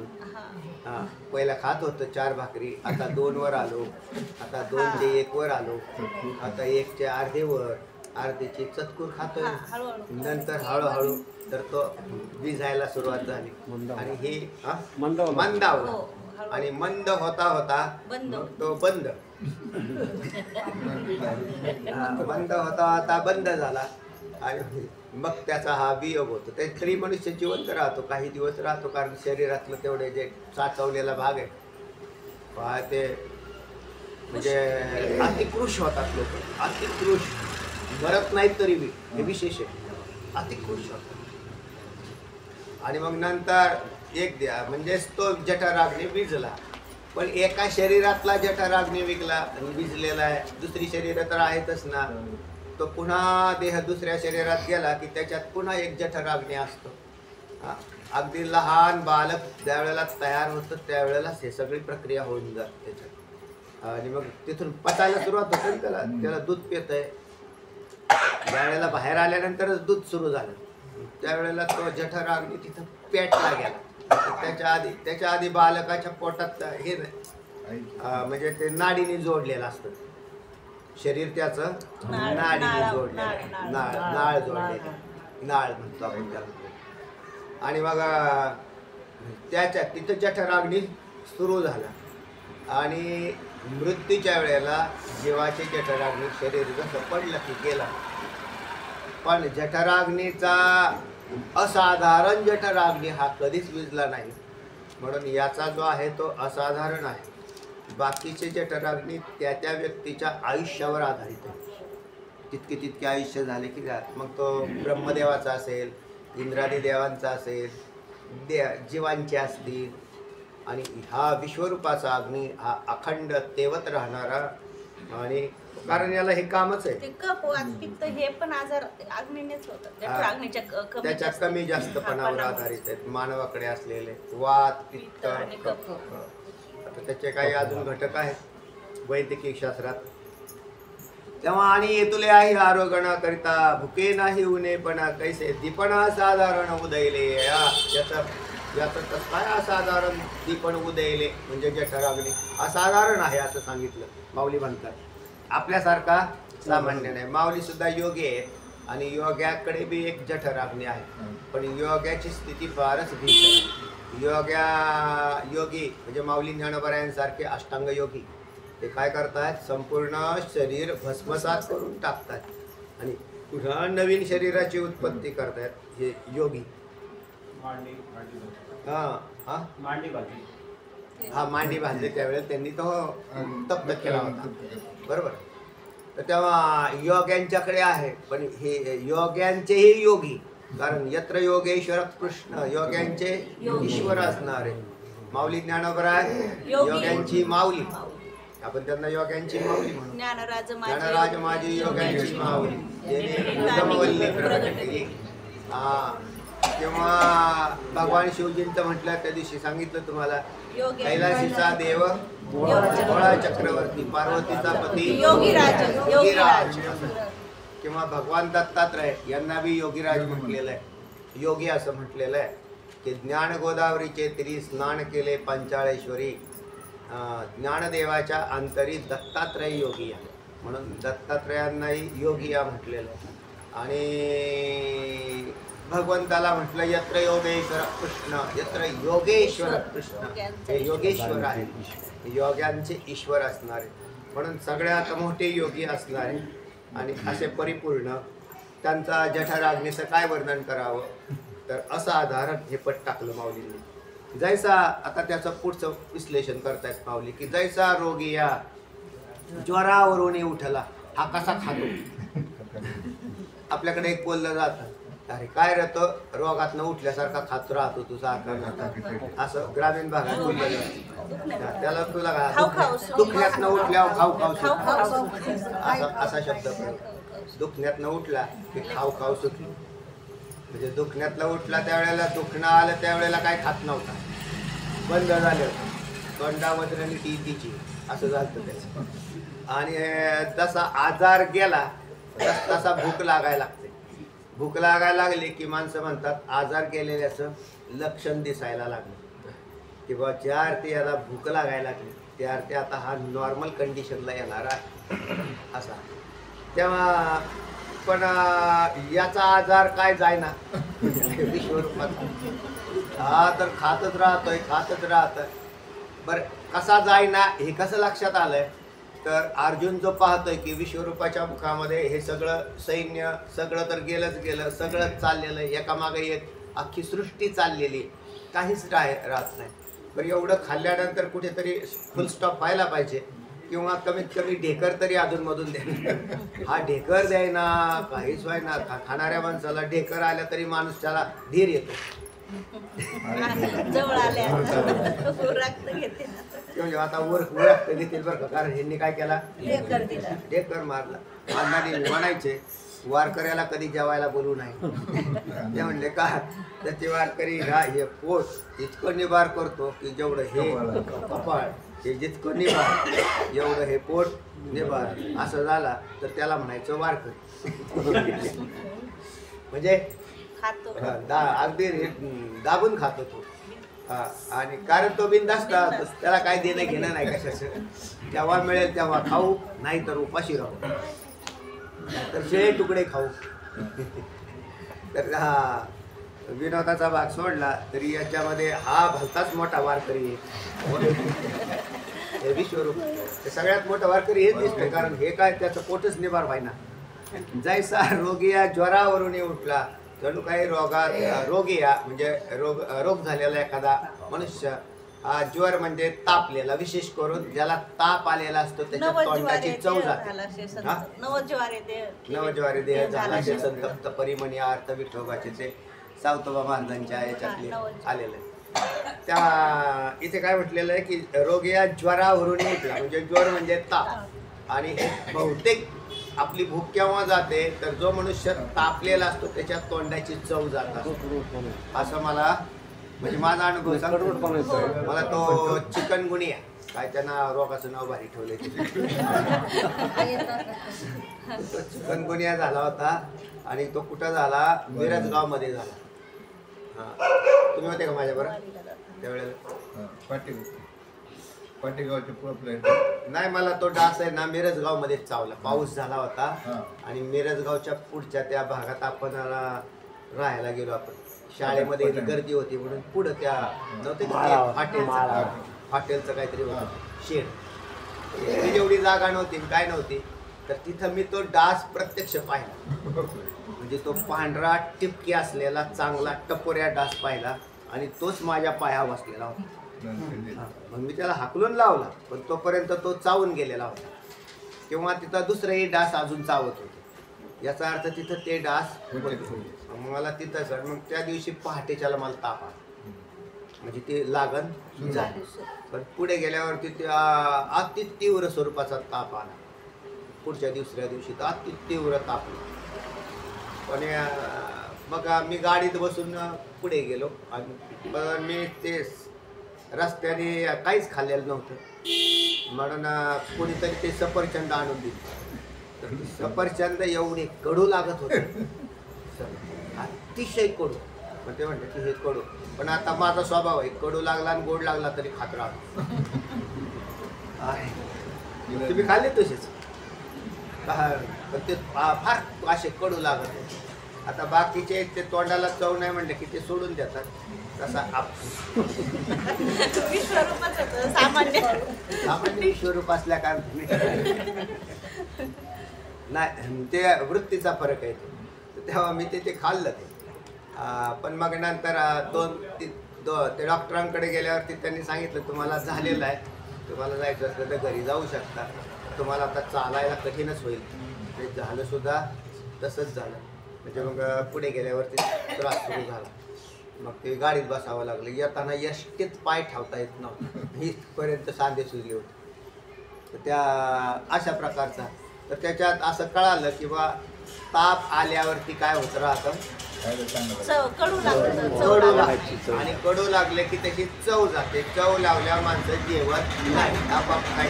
हा, पहिला खात होतं 4 भाकरी, आता 2 वर आलो, आता 2 ते 1 वर आलो, आता 1 चे अर्धे वर, अर्धेची चतकूर खातोय. नंतर हळूहळू तर तो विजायला सुरुवात झाली आणि हे मंदावला. आणि मंद होता होता तो बंद. मंद होता होता बंद झाला. आणि मग त्याचा हा वियोग होतो. तरी मनुष्य जिवंत राहतो, काही दिवस राहतो, कारण शरीरातलं तेवढे जे साचवलेला भाग आहे ते म्हणजे अतिकृश होतात लोक. अतिकृश मरत नाहीत तरी बी, हे विशेष आहे. अतिकृश होतात. आणि मग नंतर एक द्या म्हणजेच तो जठराग्नी विझला. पण एका शरीरातला जठराग्नी विझलेला आहे, दुसरी शरीर तर आहेतच ना. तो पुन्हा देह दुसऱ्या शरीरात गेला की त्याच्यात पुन्हा एक जठराग्नी असतो. अगदी लहान बालक ज्यावेळेला तयार होतं त्यावेळेलाच हे सगळी प्रक्रिया होऊन जाते त्याच्यात. आणि मग तिथून पचायला सुरुवात होते त्याला दूध पितंय. ज्यावेळेला बाहेर आल्यानंतरच दूध सुरू झालं त्यावेळेला तो जठराग्नी तिथं पेटला गेला. त्याच्या आधी बालकाच्या पोटात हे म्हणजे ते नाडीने जोडलेलं असतं शरीर, त्याचं नाडीने जोडलेलं, नाळ जोडलेलं, नाळ म्हणतो आपण त्याला. आणि मग तिथं जठराग्नी सुरू झाला. आणि मृत्यूच्या वेळेला जीवाचे जठराग्नी शरीर जसं पडलं की गेला, पण जठराग्नीचा असाधारण जठराग्नी हा कधीच विझला नाही, म्हणून याचा जो आहे तो असाधारण आहे। बाकीचे जठराग्नी त्या त्या व्यक्तीच्या आयुष्यावर आधारित आहे, तितके तितके आयुष्य झाले की मग तो ब्रह्मदेवाचा असेल, इंद्रादी देवांचा असेल, जीवांचे असतील, आणि हा विश्वरूपाचा अग्नी हा अखंड तेवत राहणारा, आणि कारण याला हे कामच आहे। ते कफ वात पित्त हे पण आजार अग्नीनेच होतात, जठराग्नीच्या त्याच्या कमी जास्तपणावर आधारित आहेत मानवाकडे असलेले वात पित्त आणि कफ। आता त्याचे काही अजून घटक आहेत वैद्यकीय शास्त्रात। तेव्हा आणि येतुले आहे आरोगणा करिता भुके नाही उने पण कैसे दीपण असाधारण उदयले, याचं कसं काय असाधारण दीपण उदयले म्हणजे जठराग्नी असाधारण आहे असं सांगितलं। माऊली म्हणतात आपल्यासारखा सामान्य नाही, माऊली सुद्धा योगी आहे आणि योग्याकडे बी एक जठराग्नी आहे, पण योग्याची स्थिती फारच भीषण। योगी म्हणजे माऊली ज्ञानोबरायांसारखे अष्टांग योगी ते काय करतात, संपूर्ण शरीर भस्मसात करून टाकतात आणि पुन्हा नवीन शरीराची उत्पत्ती करतात हे योगी। मांडी बांधली त्यावेळेला त्यांनी तो तप्त केला होता, बरोबर। तर तेव्हा योग्यांच्याकडे आहे, पण हे योग्यांचेही योगी, कारण यत्र योगेश्वर कृष्ण योग्यांचे ईश्वर असणारे। माऊली ज्ञानोबराय योग्यांची माऊली, आपण त्यांना योग्यांची माऊली म्हणू। ज्ञानराज माझी योग्यांची माऊली प्रगटली। किंवा भगवान शिवजींचं म्हटलं त्या दिवशी सांगितलं तुम्हाला, कैलासीचा देव भोळा चक्रवर्ती, पार्वतीचा पती योगीराज। किंवा भगवान दत्तात्रय यांना बी योगीराज म्हटलेलं आहे, योगी असं म्हटलेलं आहे की ज्ञान गोदावरीचे तिरी स्नान केले पंचाळेश्वरी, ज्ञानदेवाच्या अंतरी दत्तात्रय योगी आहे, म्हणून दत्तात्रयांनाही योगी या म्हटलेलं आहे। आणि भगवंताला म्हटलं यत्र योगेश्वर कृष्ण, यत्र योगेश्वर कृष्ण, हे योगेश्वर आहे, योग्यांचे ईश्वर असणारे, म्हणून सगळ्यात मोठे योगी असणारे आणि असे परिपूर्ण त्यांचा जठराग्नीचं काय वर्णन करावं, तर असाधारण हे पट टाकलं माऊलींनी। जैसा आता त्याचं पुढचं विश्लेषण करतायत माऊली की जैसा रोगी या ज्वरावरून उठला हा कसा खातो। आपल्याकडे एक बोललं जातं, अरे काय राहतो रोगातनं उठल्यासारखा खात राहतो तू सारखा, असं ग्रामीण भागात बोललं जातं। त्याला तुला दुखण्यातनं उठल्यावर खाऊ खाऊ असा शब्द दुखण्यातनं उठला की खाऊ खाऊ सुटली, म्हणजे दुखण्यातला उठला त्यावेळेला दुखणं आलं त्यावेळेला काय खात नव्हता, बंद झालं, तोंडामध्ये नीटी तिची असं झालं त्याचं। आणि जसा आजार गेला तसा भूक लागायला लागते, भूक लागायला लागली की माणसं म्हणतात आजार गेलेल्याचं लक्षण दिसायला लागलं, किंवा ज्या अर्थी याला भूक लागायला लागली त्या अर्थी आता हा नॉर्मल कंडिशनला येणार आहे असा। तेव्हा पण याचा आजार काय जायना विश्वरूपाचा, हा तर खातच राहतोय। बरं कसा जायना हे कसं लक्षात आलंय, तर अर्जुन जो पाहतोय की विश्वरूपाच्या मुखामध्ये हे सगळं सैन्य सगळं तर गेलं, सगळंच चाललेलं आहे, एकामागे एक अख्खी सृष्टी चाललेली, काहीच राहत नाही। बरं एवढं खाल्ल्यानंतर कुठेतरी फुल स्टॉप व्हायला पाहिजे, किंवा कमीत कमी ढेकर तरी अधूनमधून द्यायना, हा ढेकर द्यायना, काहीच व्हायना। खाणाऱ्या माणसाला ढेकर आल्या तरी माणूस त्याला धीर येतो, जवळ आल्या रक्त घेते म्हणजे आता रक्त घेतील बरं का, कारण ह्यांनी काय केला ढेकर मारला। मारणारी म्हणायचे वारकऱ्याला कधी जेवायला बोलू नाही, ते म्हणले का त्याचे वारकरी हे पोट इतकं निभार करतो की जेवढं हे कपाळ हे जितकं निभार एवढं हे पोट निभार असं झाला तर त्याला म्हणायचं वारकरी, म्हणजे अगदी दाबून खातो तो। आणि कारण तो बिनधास्त त्याला काय देणं घेणं नाही कशाचं, जेव्हा मिळेल तेव्हा खाऊ, नाही तर उपाशी राहू, तर शिळे तुकडे खाऊ। तर हा विनोदाचा भाग सोडला तरी याच्यामध्ये हा भलताच मोठा वारकरी आहे विश्वरूप, सगळ्यात मोठा वारकरी हेच दिसतंय, कारण हे काय त्याचं पोटच निभार व्हायना, जैसा रोगिया ज्वरावरून उठला जणू काही रोगिया म्हणजे रोग झालेला एखादा मनुष्य. ज्वर म्हणजे तापलेला, विशेष करून ज्याला ताप आलेला असतो त्याच्या तोंडाची चव जाते. नवज्वारी देह झाला शे संतप्त परिमणी अर्थ विठोबाचे ते सावतोबा महाराजांच्या याच्यातले आलेलं आहे. त्या इथे काय म्हटलेलं आहे की रोगिया ज्वरावरून उठला म्हणजे ज्वर म्हणजे ताप. आणि बहुतेक आपली भूक केव्हा जाते तर जो मनुष्य तापलेला असतो त्याच्या तोंडाची चव जात असते असं मला म्हणजे माझा अनुभव सांगतो. मला तो चिकनगुनिया काय त्यांना रोगाचं नाव भारी ठेवलंय तो चिकनगुनिया झाला होता आणि तो कुठं झाला मिरजगाव मध्ये झाला. तुम्ही होते का माझ्या बरोबर त्यावेळेला? नाही मला तो डास आहे ना मिरजगाव मध्ये चावला. पाऊस झाला होता आणि मिरजगावच्या पुढच्या त्या भागात आपण राहायला गेलो. आपण शाळेमध्ये गर्दी होती म्हणून पुढं त्या नव्हते हॉटेलचं काहीतरी होतं शेड. जेवढी जागा नव्हती काय नव्हती तर तिथं मी तो डास प्रत्यक्ष पाहिला. म्हणजे तो पांढरा टिपकी असलेला चांगला टपोऱ्या डास पाहिला आणि तोच माझ्या पायावर बसलेला होता. मग मी त्याला हाकलून लावला पण तोपर्यंत तो चावून गेलेला होता किंवा तिथं दुसरंही डास अजून चावत होते. याचा अर्थ तिथं ते डास मला तिथं सर मग त्या दिवशी पहाटेच्याला मला ताप आला म्हणजे ते लागण झाली. पण पुढे गेल्यावरती अति तीव्र स्वरूपाचा ताप आला. पुढच्या दुसऱ्या दिवशी तर अति तीव्र तापला. पण मग मी गाडीत बसून पुढे गेलो आणि पण मी ते रस्त्याने काहीच खाल्लेलं नव्हतं म्हणून कोणीतरी ते सफरचंद आणून दिले. तर सफरचंद एवढे कडू लागत होते अतिशय कडू. पण ते म्हणतात की हे कडू पण आता माझा स्वभाव आहे कडू लागला आणि गोड लागला तरी खात राहतो. तुम्ही खाल्ले तसेच पण ते फार असे कडू लागत होते. आता बाकीचे ते तोंडाला चव नाही म्हणले की ते सोडून देतात. तसा सामान्य विश्वरूप असल्या कारण नाही ते वृत्तीचा फरक आहे. तेव्हा मी ते खाल्लं ते. पण मग नंतर ते डॉक्टरांकडे गेल्यावरती त्यांनी सांगितलं तुम्हाला झालेलं आहे, तुम्हाला जायचं असलं तर घरी जाऊ शकता, तुम्हाला आता चालायला कठीणच होईल. ते झालं सुद्धा तसंच झालं. म्हणजे मग पुढे गेल्यावरती त्रास सुरू झाला. मग ते गाडीत बसावं लागलं. येताना यष्टीत पाय ठेवता येत नव्हतं इथपर्यंत सांधे सुजले होते. तर त्या अशा प्रकारचा तर त्याच्यात असं कळालं की बा ताप आल्यावरती काय होत राहतं कडू लागते आणि कडू लागले की त्याची चव जाते. चव लावल्यावर माणसं जेवत नाही. आपाप काही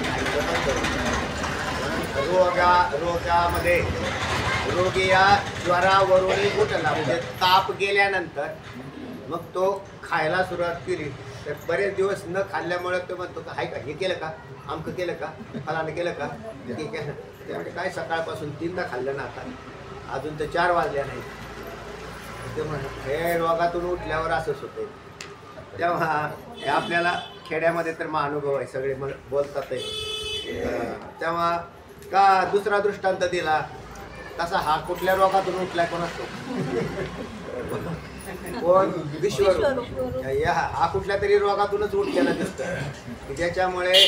रोगामध्ये रोगी या ज्वरावरून उठला म्हणजे ताप गेल्यानंतर मग तो खायला सुरुवात केली तर बरेच दिवस न खाल्ल्यामुळे तो म्हणतो का हाय का हे केलं का आमकं केलं का फलानं केलं का हे केलं. त्यामुळे काय सकाळपासून 3दा खाल्लं ना आता अजून तर 4 वाजल्या नाही. ते म्हणत हे रोगातून उठल्यावर असंच होतं. तेव्हा हे आपल्याला खेड्यामध्ये तर मग अनुभव आहे सगळे बोलतात आहे. तेव्हा का दुसरा दृष्टांत दिला तसा हा कुठल्या रोगातून उठलाय कोणाच कोण विश्वरूप हा कुठल्या तरी रोगातूनच उठलेला दिसतं ज्याच्यामुळे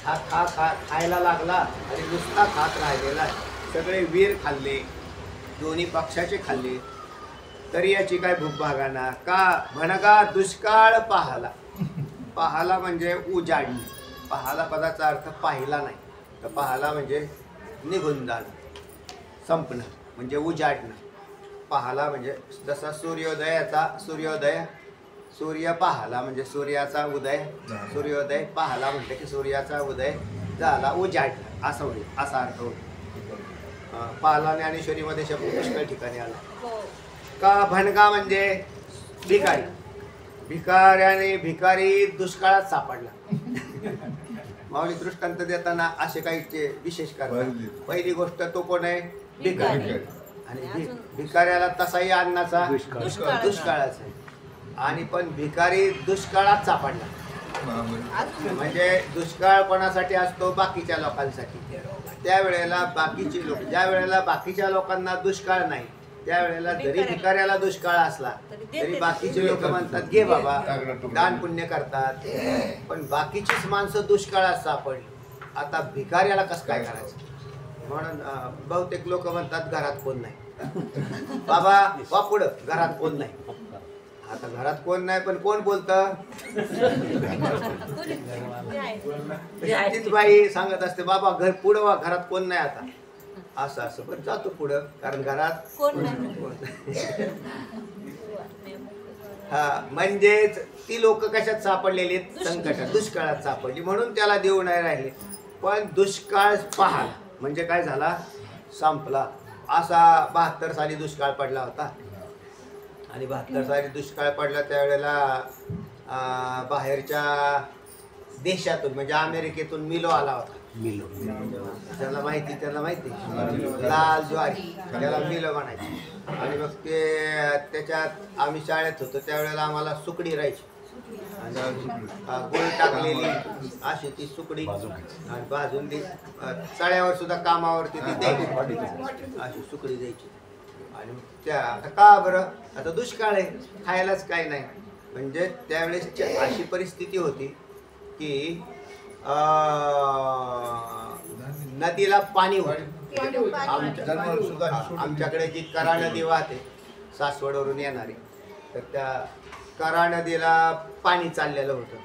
हा खायला लागला आणि नुसता खात राहिलेला. सगळे वीर खाल्ले दोन्ही पक्षाचे खाल्ले तरी याची काय भूक भागाना. का म्हणगा दुष्काळ पाहाला. पाहाला म्हणजे उजाडणे. पाहाला पदाचा अर्थ पाहिला नाही तर पाहाला म्हणजे निघून जाणं संपणं म्हणजे उजाडणं. पाहाला म्हणजे जसा सूर्योदय सूर्य पाहाला म्हणजे सूर्याचा उदय सूर्योदय पाहाला म्हटलं की सूर्याचा उदय झाला उजाडणं असं होईल असा अर्थ होईल. पाहाला ज्ञानेश्वरीमध्ये शब्द पुष्कळ ठिकाणी आला. का भणगा म्हणजे भिकारी. भिकारी दुष्काळात सापडला. माऊली दृष्टांत देताना असे काही विशेष करतात. पहिली गोष्ट तो कोण आहे भिकारी आणि भिकाऱ्याला तसाही अन्नाचा दुष्काळाचा आहे. आणि पण भिकारी दुष्काळात सापडला म्हणजे दुष्काळ कोणासाठी असतो बाकीच्या लोकांसाठी. त्यावेळेला बाकीचे लोक, ज्या वेळेला बाकीच्या लोकांना दुष्काळ नाही त्यावेळेला जरी भिकाऱ्याला दुष्काळ असला तरी बाकीचे लोक म्हणतात घे बाबा, दान पुण्य करतात. पण बाकीचीच माणसं दुष्काळात सापडली, आता भिकाऱ्याला कसं काय करायचं? म्हणून बहुतेक लोक म्हणतात घरात कोण नाही. बाबा वा पुढं, घरात कोण नाही. आता घरात कोण नाही पण कोण बोलतं? तीच बाई सांगत असते बाबा घर पुढं वा, घरात कोण नाही आता. असं असं पण जातो पुढं, कारण घरात कोण नाही. हा म्हणजेच ती लोक कशात सापडलेली? संकटात, दुष्काळात सापडली, म्हणून त्याला देऊ नाही राहिले. पण दुष्काळ पाहाल म्हणजे काय झाला? संपला. असा 72 साली दुष्काळ पडला होता. आणि 72 साली दुष्काळ पडला त्यावेळेला बाहेरच्या देशातून म्हणजे अमेरिकेतून मिलो आला होता. त्याला माहिती लाल ज्वारी, त्याला मिलो म्हणायची. आणि मग ते त्याच्यात आम्ही शाळेत होतो त्यावेळेला आम्हाला सुकडी राहायची, गुळ टाकलेली अशी ती सुकडी आणि भाजून ती चाळ्यावर सुद्धा कामावरती ती द्यायची, अशी सुकडी द्यायची. आणि त्या आता का बरं? आता दुष्काळ आहे, खायलाच काय नाही. म्हणजे त्यावेळेस अशी परिस्थिती होती की नदीला पाणी होतं. आमच्याकडे जी करा नदी वाहते सासवडवरून येणारी, तर त्या करा नदीला पाणी चाललेलं होतं.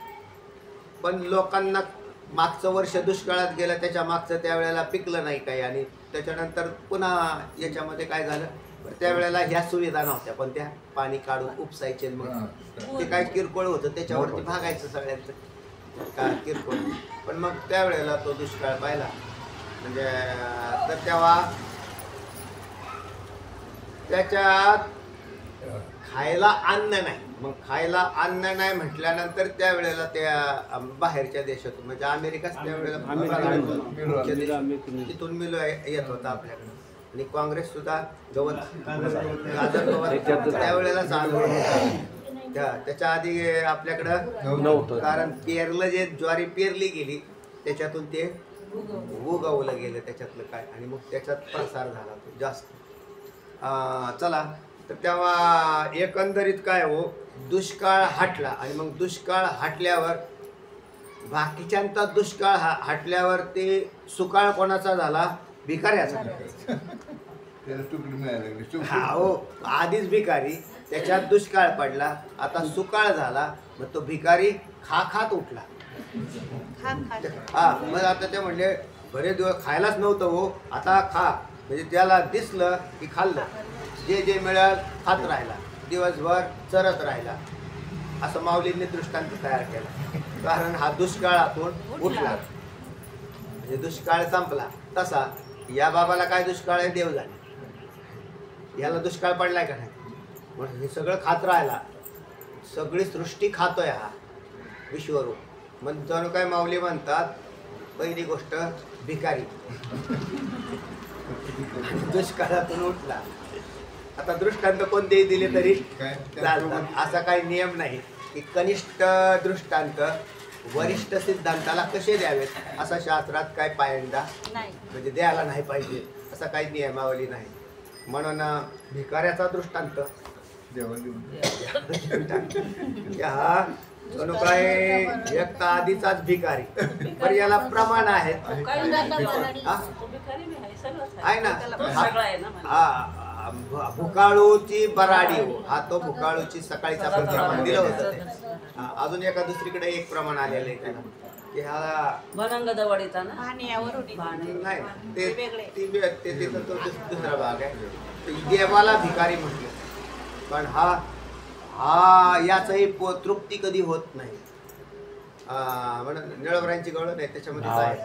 पण लोकांना मागचं वर्ष दुष्काळात गेलं, त्याच्या मागचं त्यावेळेला पिकलं नाही काही. आणि त्याच्यानंतर पुन्हा याच्यामध्ये काय झालं, त्यावेळेला ह्या सुविधा नव्हत्या, पण त्या पाणी काढून उपसायचे. मग ते काय किरकोळ होतं त्याच्यावरती भागायचं सगळ्यांचं काय किरकोळ. पण मग त्यावेळेला तो दुष्काळ पाहिला म्हणजे तर तेव्हा त्याच्यात खायला अन्न नाही. मग खायला अन्न नाही म्हटल्यानंतर त्यावेळेला त्या बाहेरच्या देशातून म्हणजे अमेरिकाच त्यावेळेला तिथून मिलो येत होता आपल्याकडे. आणि काँग्रेस सुद्धा गाजर गवत त्यावेळेला चालू होता. त्याच्या आधी आपल्याकडं नव्हतं, कारण पेरलं जे ज्वारी पेरली गेली त्याच्यातून ते उगवलं गेलं त्याच्यातलं काय. आणि मग त्याच्यात प्रसार झाला तो जास्त. चला तर तेव्हा एकंदरीत काय हो, दुष्काळ हटला. आणि मग दुष्काळ हटल्यावर बाकीच्यांचा दुष्काळ हटल्यावर ते सुकाळ कोणाचा झाला? भिकाऱ्याचा. हो, आधीच भिकारी, त्याच्यात दुष्काळ पडला, आता सुकाळ झाला. मग तो भिकारी खात उठला. हा मग आता ते म्हणले बरेच दिवस खायलाच नव्हतं हो, आता खा. म्हणजे त्याला दिसलं की खाल्लं, जे जे मिळाल खात राहिला, दिवसभर चरत राहिला. असं माऊलींनी दृष्टांत तयार केला. कारण हा दुष्काळातून उठला म्हणजे दुष्काळ संपला. तसा या बाबाला काय दुष्काळ आहे? देव झाले. याला दुष्काळ पडलाय का नाही? म्हणून हे सगळं खात राहिला, सगळी सृष्टी खातोय हा विश्वरूप. मग जणू काय माऊली म्हणतात पहिली गोष्ट भिकारी दुष्काळातून उठला. आता दृष्टांत कोणतेही दिले तरी चालतात, असा काही नियम नाही की कनिष्ठ दृष्टांत वरिष्ठ सिद्धांताला कसे द्यावेत असा शास्त्रात काय पायंडा म्हणजे द्यायला नाही पाहिजे असा काही नियमावली नाही. म्हणून भिकाऱ्याचा दृष्टांत हा जणू काय एक तर आधीचाच भिकारी, पण याला प्रमाण आहेत आहे ना. हा भुकाळूची बराडी हो, हा तो भुकाळूची सकाळीच आपण प्रमाण दिलं होतं. अजून एका दुसरीकडे एक प्रमाण आलेलं आहे त्याला की हा नाही, ते दुसरा भाग आहे. देवाला भिकारी म्हटलं, पण हा याचही तृप्ती कधी होत नाही. म्हणून निळवरांची गवळण आहे त्याच्यामध्ये काय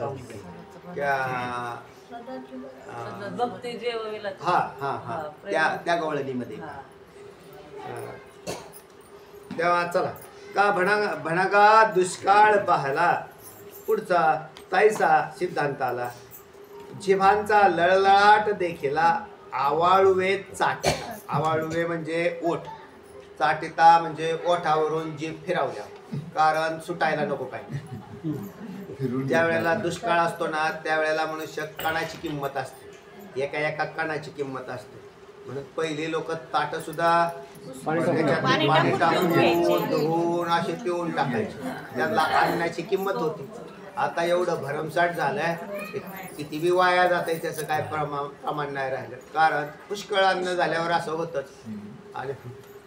त्या गवळणीमध्ये. तेव्हा चला का भणागा दुष्काळ पाहला. पुढचा ताईसा सिद्धांत आला. जिभांचा लळलळाट देखीला आवाळुवे चाटिता. आवाळुवे म्हणजे ओठ, चाटिता म्हणजे ओठावरून जीभ फिरवल्या, कारण सुटायला नको काय. ज्या वेळेला दुष्काळ असतो ना त्यावेळेला मनुष्य कणाची किंमत असते, एका एका कणाची किंमत असते. म्हणून पहिली लोक ताट सुद्धा त्याच्यात पाणी पाणी टाकून टाकून घ्यायचे. धुवून असे पिऊन टाकायचे. त्याला अन्नाची किंमत होती. आता एवढं भरमसाठ झालंय, किती बी वाया जात आहे त्याचं काय प्रमाण नाही राहिलं. कारण पुष्कळ अन्न झाल्यावर असं होतच. आणि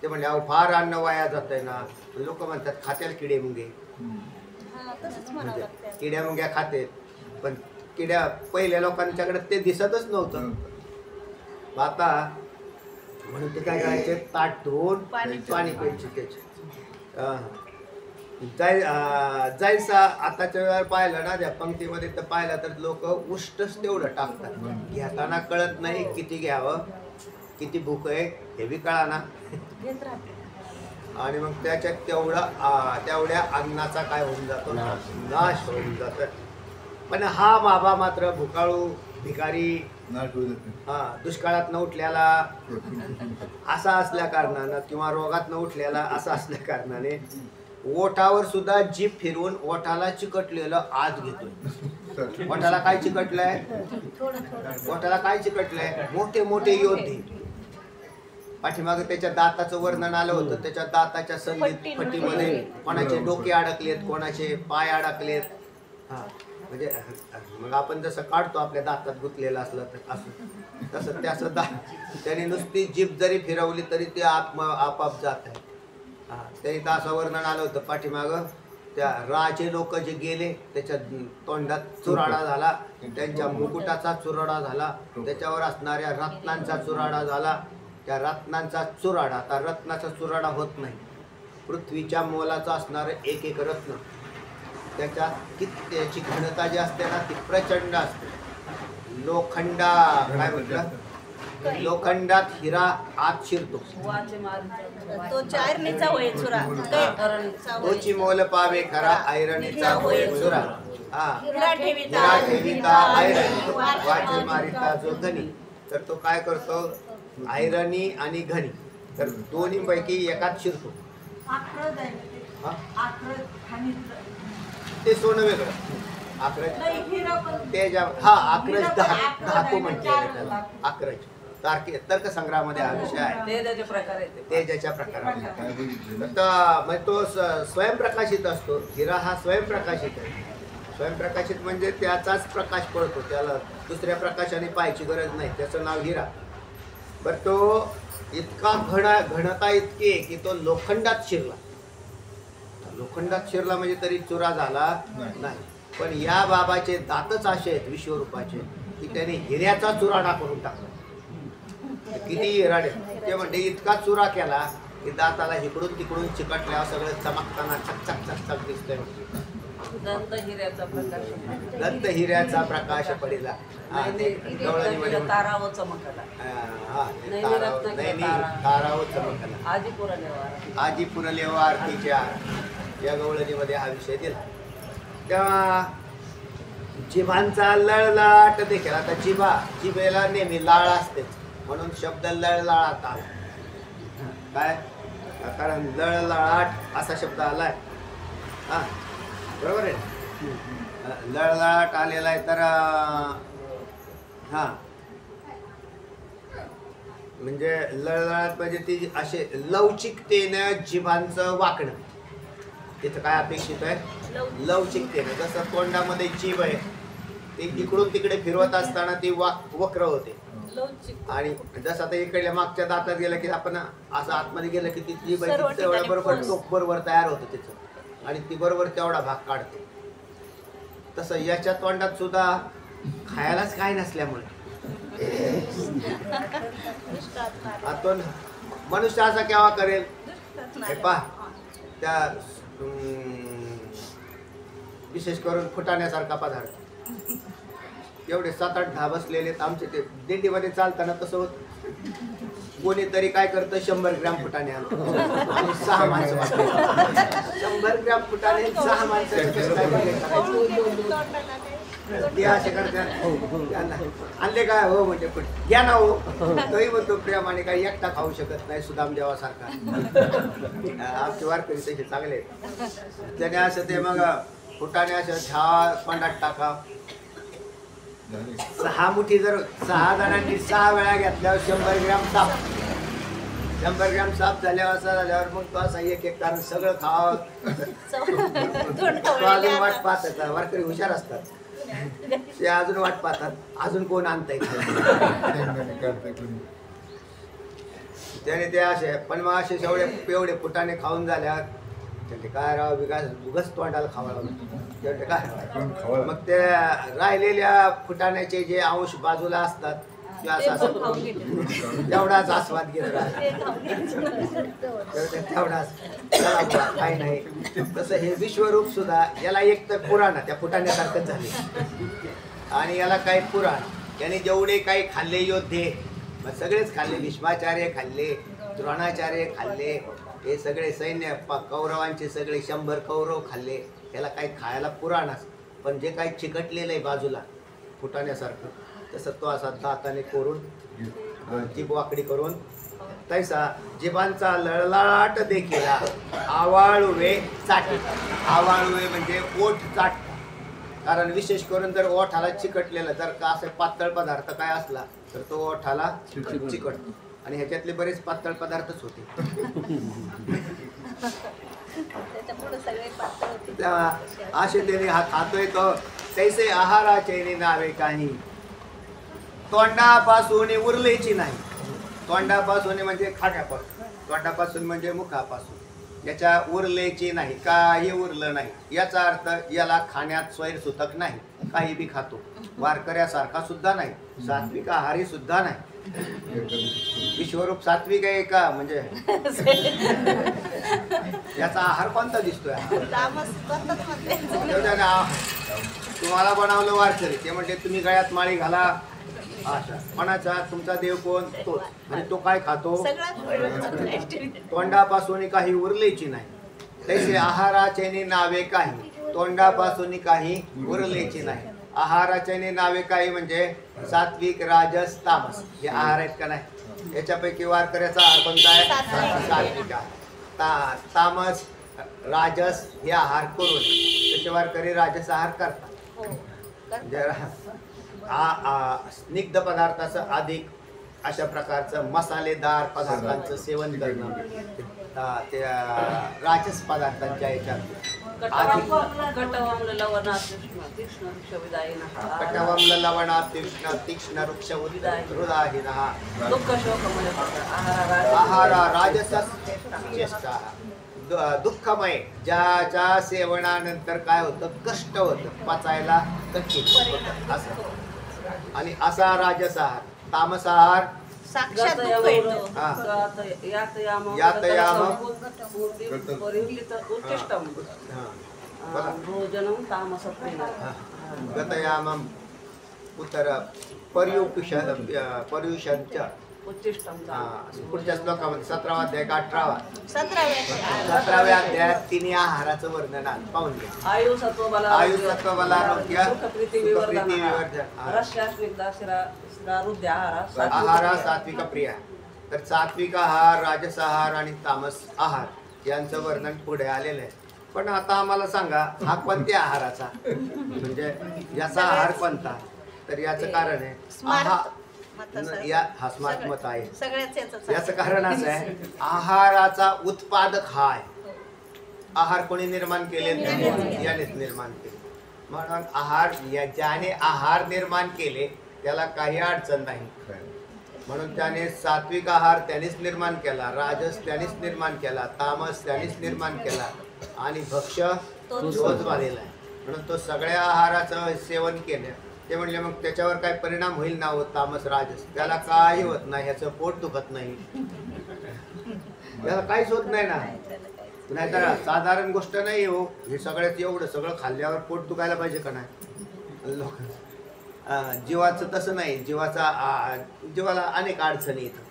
ते म्हणजे अहो फार अन्न वाया जात आहे ना, लोक म्हणतात खात्याला किडे मुंगे, हा, तसंच म्हणावं लागतं. किड्या मुंग्या खाते. पण किड्या पहिल्या लोकांच्याकडे ते दिसतच नव्हतं. आता म्हणून ते काय करायचे, ताट धुवून पाणी प्यायचे त्याचे. जायचं आताच्या वेळेला पाहिलं ना त्या पंक्तीमध्ये तर पाहिलं तर लोक उष्टच तेवढं टाकतात. घेताना कळत नाही किती घ्यावं, किती भूक आहे हे बी कळा ना. घेत राहते. आणि मग त्याच्यात तेवढ्या अन्नाचा काय होऊन जातो, नाश होऊन जातो. पण हा बाबा मात्र भुकाळू भिकारी, दुष्काळात न उठलेला असा असल्या कारणानं किंवा रोगात न उठलेला असा असल्या कारणाने ओठावर सुद्धा जीभ फिरवून ओठाला चिकटलेलं आज घेतोय. ओठाला काय चिकटलंय, ओठाला काय चिकटलंय, मोठे मोठे योद्धे. पाठीमागे त्याच्या दाताचं वर्णन आलं होतं. त्याच्या दाताच्या संधीत फटीमध्ये कोणाचे डोके अडकलेत, कोणाचे पाय अडकलेत. हा म्हणजे मग आपण जसं काढतो आपल्या दातात गुंतलेलं असलं तर असं तसं त्याचं त्याने नुसती जीभ जरी फिरवली तरी ते आपाप जात आहे. हा त्यांनी तर असं वर्णन आलं होतं पाठीमागं. त्या राजे लोक जे गेले त्याच्या तोंडात चुराडा झाला, त्यांच्या मुकुटाचा चुराडा झाला, त्याच्यावर असणाऱ्या रत्नांचा चुराडा झाला. त्या रत्नांचा चुराडा, आता रत्नाचा चुराडा होत नाही. पृथ्वीच्या मोलाचा असणारं एक एक रत्न त्याच्यात त्याची घनता जी असते ना ती प्रचंड असते. लोखंडा काय म्हटलं, लोखंडात हिरा आत शिरतो. तो चारणीचा होय चुरा, तोची मोल पावे खरा, ऐरणीचा होय चुरा. हिरा ठेवीता हिरा ठेवीता ऐरणी, वाचे मारिता जो धनी. तर तो काय करतो, ऐरणी आणि घनी, तर दोन्ही पैकी एकात शिरतो. ते सोनं वेगळं, आक्रज ते हा आक्रज धातू म्हणते त्याला. आक्रज तर्कसंग्रहामध्ये हा विषय आहे. तेजाच्या प्रकारामध्ये म्हणजे तो स्वयंप्रकाशित असतो. हिरा हा स्वयंप्रकाशित आहे. स्वयंप्रकाशित म्हणजे त्याचाच प्रकाश पडतो, त्याला दुसऱ्या प्रकाशाने पाहायची गरज नाही. त्याचं नाव हिरा. बरं तो इतका घनता इतकी की तो लोखंडात शिरला. लोखंडात शिरला म्हणजे तरी चुरा झाला नाही. पण या बाबाचे दातच असे आहेत विश्वरूपाचे की त्याने हिऱ्याचा चुराडा करून टाकला. किती हिराडे ते म्हणते इतका चुरा केला की दाताला इकडून तिकडून चिकटल्यावर सगळं चमकताना चकचक चकचक दिसतंय. दंत हिऱ्याचा प्रकाश पडला. ताराव चमकला. ताराव चमकला. आजी पुरलेव आरतीच्या या गवळणीमध्ये हा विषय दिला. तेव्हा जिभांचा लळलाट देखील, आता जिभेला नेहमी लाळ असते म्हणून शब्द लळलाट आला. काय कारण लळलाट असा शब्द आलाय. हा बरोबर आहे, लळलाट आलेला आहे. तर हा म्हणजे लळलाट म्हणजे ती असे लवचिकतेनं जिभांचं वाकणं. तिथं काय अपेक्षित आहे, लवचिकतेनं. जसं तोंडामध्ये जीभ आहे ती इकडून तिकडे फिरवत असताना ती वक्र होते. आणि जसं आता इकडल्या मागच्या दातात गेलं की आपण असं आतमध्ये गेलं की ती जीभ तेवढ्या बरोबर टोक बरोबर तयार होतं तिचं आणि ती बरोबर तेवढा भाग काढते. तसं याच्या तोंडात सुद्धा खायलाच काय नसल्यामुळे आतून मनुष्य असा केव्हा करेल हे पहा. त्या विशेष करून फुटाण्यासारखा पदार्थ एवढे 7-8 10 बसलेले आमचे ते दिंडीमध्ये चालताना तसं होत. कोणीतरी काय करतं 100 ग्रॅम फुटाणे आणतो आणि 6 माणसं बसतात. 100 ग्रॅम फुटाणे 6 माणसं ते असे करतात. आणले काय हो म्हणजे घ्या ना हो. तोही म्हणतो प्रेमाने काही एकटा खाऊ शकत नाही सुदाम देवासारखा. आमचे वारकरी तसे चांगले त्याने असं ते मग फुटाने अशा 10 तोंडात टाका. 6 मुठी जर 6 जणांनी 6 वेळा घेतल्यावर 100 ग्रॅम साप. 100 ग्रॅम साप झाल्यावर असं झाल्यावर मग तो असं एक एक कारण सगळं खावं. तो अजून वाट पाहतात. वारकरी हुशार असतात. ते अजून वाट पाहतात अजून कोण आणताय त्याने ते असे. पण मग असे एवढे फुटाने खाऊन झाल्यावर ते काय राव विकास उगच तोंडाला खावा लागलं काय. मग ते राहिलेल्या फुटाण्याचे जे अंश बाजूला असतात ते असं तेवढाच आस्वाद घेत तेवढाच काही नाही. तसं हे विश्वरूप सुद्धा याला एक तर पुराण त्या फुटाण्यासारखंच झाले आणि याला काही पुराण याने जेवढे काही खाल्ले योद्धे मग सगळेच खाल्ले. भीष्माचार्य खाल्ले, द्रोणाचार्य खाल्ले, हे सगळे सैन्य कौरवांचे सगळे 100 कौरव खाल्ले. याला काही खायला पुराणच. पण जे काही चिकटलेलं आहे बाजूला फुटाण्यासारखं तसं तो असा दाताने कोरून जीभ वाकडी करून तैसा जिभांचा लळलाट देखील आवाळुवे चाटी. आवाळुवे म्हणजे ओठ चाट. कारण विशेष करून जर ओठाला चिकटलेलं जर का असं पातळ पदार्थ काय असला तर तो ओठाला चिकटतो आणि ह्याच्यातले बरेच पातळ पदार्थच होते. तेव्हा असे त्याने हा खातोय तो तैसे आहाराचे नावे काही तोंडापासून उरलेची नाही. तोंडापासून म्हणजे खाण्यापासून, तोंडापासून म्हणजे मुखापासून याच्या उरलेची नाही, काही उरलं नाही. याचा अर्थ याला खाण्यात स्वैरसूतक नाही. काही बी खातो, वारकऱ्यासारखा सुद्धा नाही, सात्विक आहारी सुद्धा नाही. विश्वरूप सात्विक आहे का म्हणजे याचा आहार कोणता दिसतोय. तुम्हाला बनवलं वारकरी ते म्हणजे तुम्ही गळ्यात माळी घाला. अच्छा कोणाचा तुमचा देव कोण तो आणि तो काय खातो. तोंडापासून काही उरलेची नाही. तसे आहाराचे नावे काही तोंडापासून काही उरलेची नाही. आहाराचे नावे काही म्हणजे सात्विक राजस तामस हे आहार आहेत का नाही. याच्यापैकी वारकऱ्याचा आहार कोणता आहे. सात्विक आहार. तामस राजस हे आहार करून त्याचे वारकरी राजस आहार करतात. स्निग्ध पदार्थाचं अधिक अशा प्रकारचं मसालेदार पदार्थांचं सेवन करणं त्या राजस पदार्थांच्या याच्यात. कटवम्ल लवणा तीक्ष्ण वृक्ष हृदाहिनः आहारा राजसच चेष्टा. दुःखमय ज्याच्या सेवनानंतर काय होतं कष्ट होतं पचायला कठीण असं. आणि असा राजस आहार. तामस आहार गतयामम उत्तर पर्युषणच्या पुढच्या श्लोकामध्ये 17वा अध्याय का 18वा 17व्या अध्यायात तिन्ही आहाराचं वर्णन पाहून घ्या. आयु सत्व बलारोग्य आहारा सात्विक प्रिया. तर सात्विक आहार राजस आहार आणि तामस आहार यांचं वर्णन पुढे आलेलं आहे. पण आता आम्हाला सांगा हा कोणत्या आहाराचा म्हणजे याचा आहार कोणता. तर याचं कारण आहे हा स्मार्ट मत आहे. याचं कारण असं आहे आहाराचा उत्पादक हा आहे. आहार कोणी निर्माण केले यानेच निर्माण केले. म्हणून आहार ज्याने आहार निर्माण केले त्याला काही अडचण नाही. म्हणून त्याने सात्विक आहार त्यानेच निर्माण केला, राजस त्यानेच निर्माण केला, तामस त्यानेच निर्माण केला आणि भक्ष्य तोच झालेला आहे. म्हणून तो सगळ्या आहाराचं सेवन केलं. ते म्हणले मग त्याच्यावर काय परिणाम होईल ना हो तामस राजस. त्याला काही होत नाही, ह्याचं पोट दुखत नाही, त्याला काहीच होत नाही ना. नाहीतर साधारण गोष्ट नाही हो. हे सगळ्यात एवढं सगळं खाल्ल्यावर पोट दुखायला पाहिजे का नाही. लोक जीवाचं तसं नाही. जीवाला अनेक अडचणी येतात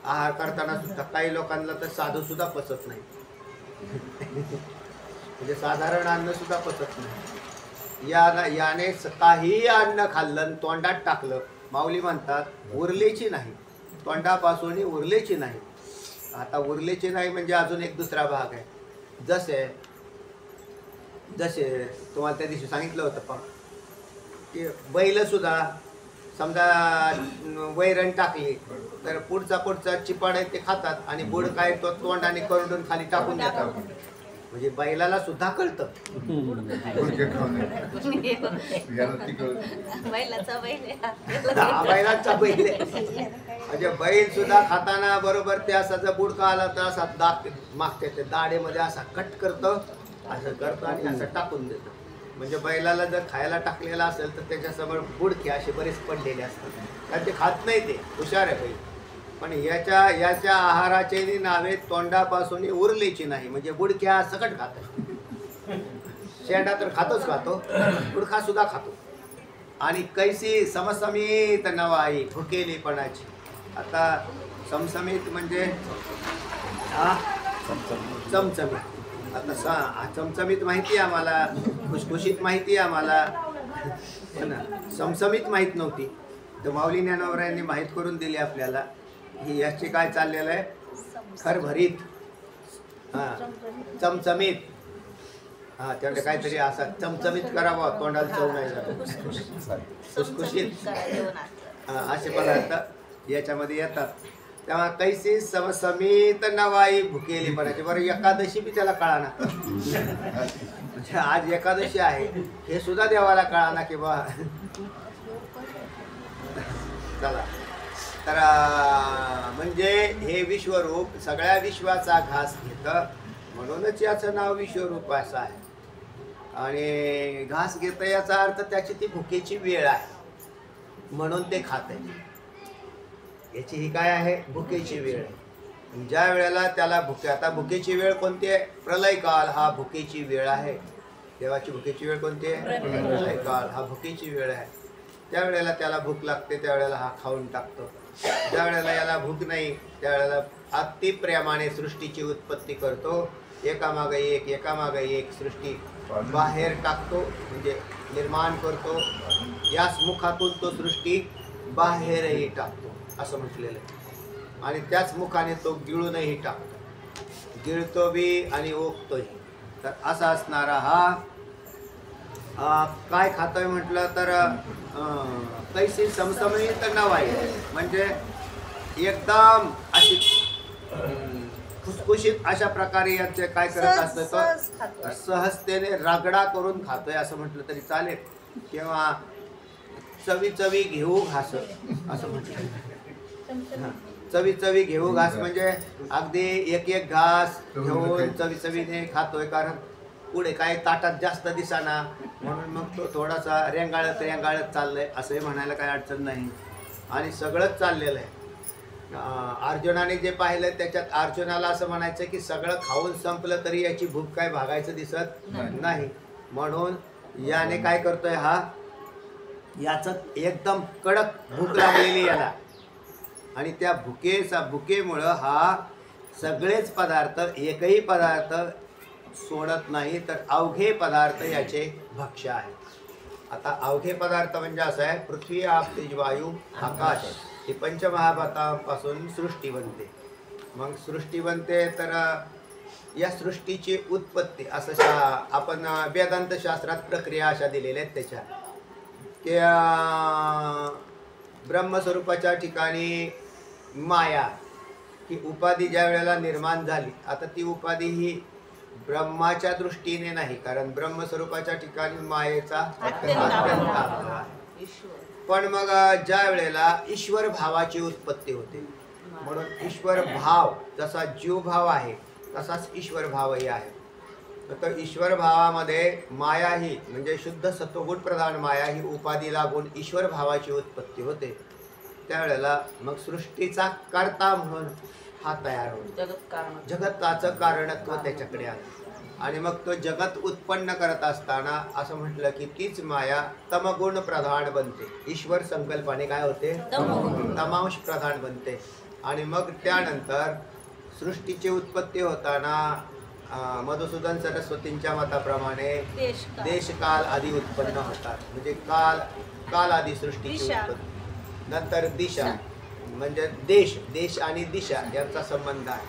आहार करताना सुद्धा. काही लोकांना तर साधं सुद्धा पचत नाही म्हणजे साधारण अन्न सुद्धा पचत नाही. याने काही अन्न खाल्लं तोंडात टाकलं माऊली म्हणतात उरलेची नाही. तोंडापासून उरलेची नाही. आता उरलेची नाही म्हणजे अजून एक दुसरा भाग आहे. जसे जसे तुम्हाला त्या दिवशी सांगितलं होतं पण की बैल सुद्धा समजा वैरण टाकली तर पुढचा चिपाड आहे ते खातात आणि बुड काय तो तोंडाने करडून खाली टाकून देतात. म्हणजे बैलाला सुद्धा कळतं. बैलाचा बैल बैलाचा बैल म्हणजे बैल सुद्धा खाताना बरोबर ते असा जर बुडका आला तर असा दाग मागते ते दाढेमध्ये असा कट करतं, असं करतं आणि असं टाकून देतं. म्हणजे बैलाला जर खायला टाकलेला असेल तर त्याच्यासमोर बुडके असे बरेच पडलेले असतात, कारण ते खात नाही, ते हुशार आहे बैल. पण याच्या आहाराचे नावे तोंडापासून उरलेची नाही, म्हणजे बुडक्या सकट खात. शेंडा तर खातो, बुडखा सुद्धा खातो. आणि कैसी समसमीत नवाई भुकेलीपणाची. आता समसमीत म्हणजे चमचमीत. आता चमचमीत माहिती आहे आम्हाला, खुशखुशीत माहिती आहे आम्हाला, पण समसमीत माहीत नव्हती. तर माऊली ज्ञानोबरायांनी माहीत करून दिली आपल्याला ही याची काय चाललेलं आहे, खरभरीत, चमचमीत. त्यामुळे काहीतरी असं चमचमीत करावं, तोंडाला चव नाही जात, खुशखुशीत असे पदार्थ याच्यामध्ये येतात. तेव्हा कैसी समसमीत नवाई भुकेली पडायची. बरं, एकादशी बी त्याला कळाना. म्हणजे आज एकादशी आहे हे सुद्धा देवाला कळाना की बा. चला, तर म्हणजे हे विश्वरूप सगळ्या विश्वाचा घास घेतं, म्हणूनच याचं नाव विश्वरूप असं आहे. आणि घास घेतं याचा अर्थ त्याची ती भुकेची वेळ आहे म्हणून ते खात आहे. याची ही काय आहे, भुकेची वेळ आहे. ज्या वेळेला त्याला आता भुकेची वेळ कोणती आहे, प्रलय काल हा भुकेची वेळ आहे. देवाची भुकेची वेळ कोणती आहे, प्रलय काल हा भुकेची वेळ आहे. त्या वेळेला त्याला भूक लागते, त्यावेळेला हा खाऊन टाकतो. ज्या वेळेला याला भूक नाही त्यावेळेला अति प्रेमाने सृष्टीची उत्पत्ती करतो. एकामागे एक सृष्टी बाहेर टाकतो, म्हणजे निर्माण करतो. याच मुखातून तो सृष्टी बाहेरही टाकतो असं म्हटलेलं आहे. आणि त्याच मुखाने तो गिळूनही टाकतो, गिळतो बी आणि ओकतोही. तर असा असणारा हा काय खातोय म्हटलं तर कैसी समसमीत नवाई, म्हणजे एकदम अशी खुसखुशीत अशा प्रकारे याचे काय करत असतं, सहजतेने रगडा करून खातोय असं म्हटलं तरी चालेल, किंवा चवी घेऊ घास असं म्हटलं. चवी घेऊ घास म्हणजे अगदी एक घास घेऊन चवीने खातोय, कारण पुढे काय ताटात जास्त दिसाना म्हणून मग तो थोडासा रेंगाळत चाललंय असंही म्हणायला काही अडचण नाही. आणि सगळंच चाललेलं आहे. अर्जुनाने जे पाहिलं त्याच्यात अर्जुनाला असं म्हणायचं की सगळं खाऊन संपलं तरी याची भूक काय भागायचं दिसत नाही. म्हणून याने काय करतोय, हा याचं एकदम कडक भूक लागलेली याला, आणि त्या भुकेमुळं हा सगळेच पदार्थ, एकही पदार्थ सोडत नाही, तर अवघे पदार्थ याचे भक्ष्य आहेत. आता अवघे पदार्थ म्हणजे असं आहे, पृथ्वी आप तेज वायू आकाश ही पंचमहाभूतांपासून सृष्टी बनते. मग सृष्टी बनते तर या सृष्टीची उत्पत्ती असं आपण वेदांत शास्त्रात प्रक्रिया अशा दिलेल्या आहेत त्याच्या, की ब्रह्मस्वरूपाच्या ठिकाणी माया ही उपाधी ज्या वेळेला निर्माण झाली, आता ती उपाधी ही ब्रह्माच्या दृष्टीने नाही, कारण ब्रह्मस्वरूपाच्या ठिकाणी मायेचा अत्यंत. पण मग ज्या वेळेला ईश्वर भावाची उत्पत्ती होते, म्हणून ईश्वर भाव जसा जीव भाव आहे तसाच ईश्वर भावही आहे. तर ईश्वर भावामध्ये माया ही म्हणजे शुद्ध सत्वगुण प्रधान माया ही उपाधी लागून ईश्वर भावाची उत्पत्ती होते. त्यावेळेला मग सृष्टीचा कर्ता म्हणून हा तयार होतो, जगताचं कारणत्व त्याच्याकडे आलं. आणि मग तो जगत उत्पन्न करत असताना असं म्हटलं की तीच माया तमगुण प्रधान बनते. ईश्वर संकल्पाने काय होते, तमांश प्रधान बनते. आणि मग त्यानंतर सृष्टीची उत्पत्ती होताना मधुसूदन सरस्वतींच्या मताप्रमाणे देशकाल आधी उत्पन्न होतात, म्हणजे काल आधी सृष्टीची उत्पत्ती. नंतर दिशा म्हणजे देश आणि दिशा यांचा संबंध आहे.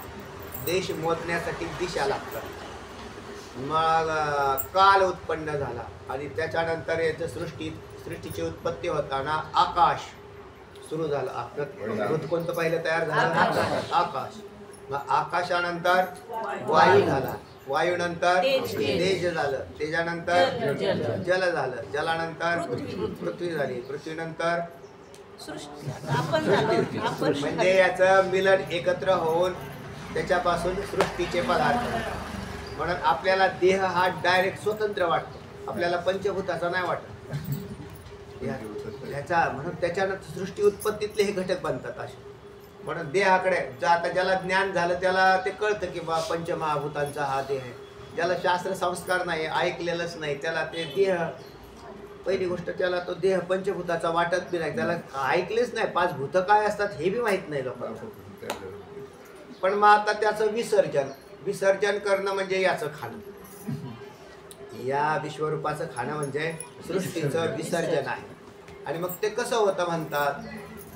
देश मोजण्यासाठी दिशा लागतात. मग काल उत्पन्न झाला आणि त्याच्यानंतर याचं सृष्टीची उत्पत्ती होताना आकाश सुरू झालं. आपलं कोणतं पहिलं तयार झालं? आकाश. मग आकाशानंतर वायू झाला, वायूनंतर तेज झालं, तेजानंतर जल झालं, जलानंतर पृथ्वी झाली, पृथ्वीनंतर म्हणजे याचं मिलन एकत्र होऊन त्याच्यापासून सृष्टीचे पदार्थ. म्हणून आपल्याला देह हा डायरेक्ट स्वतंत्र वाटतो, आपल्याला पंचभूताचा नाही वाटत याचा. म्हणून त्याच्यानंतर सृष्टी उत्पत्तीतले हे घटक बनतात असे. म्हणून देहाकडे आता ज्याला ज्ञान झालं त्याला ते कळतं की बा पंचमहाभूतांचा हा देह आहे. ज्याला शास्त्र संस्कार नाही, ऐकलेलंच नाही, त्याला ते देह, पहिली गोष्ट त्याला तो देह पंचभूताचा वाटत बी नाही, त्याला ऐकलेच नाही, 5 भूत काय असतात हे बी माहित नाही लोकांना. पण मग आता त्याचं विसर्जन करणं म्हणजे याचं खाणं, या विश्वरूपाचं खाणं म्हणजे सृष्टीचं विसर्जन आहे. आणि मग ते कसं होतं म्हणतात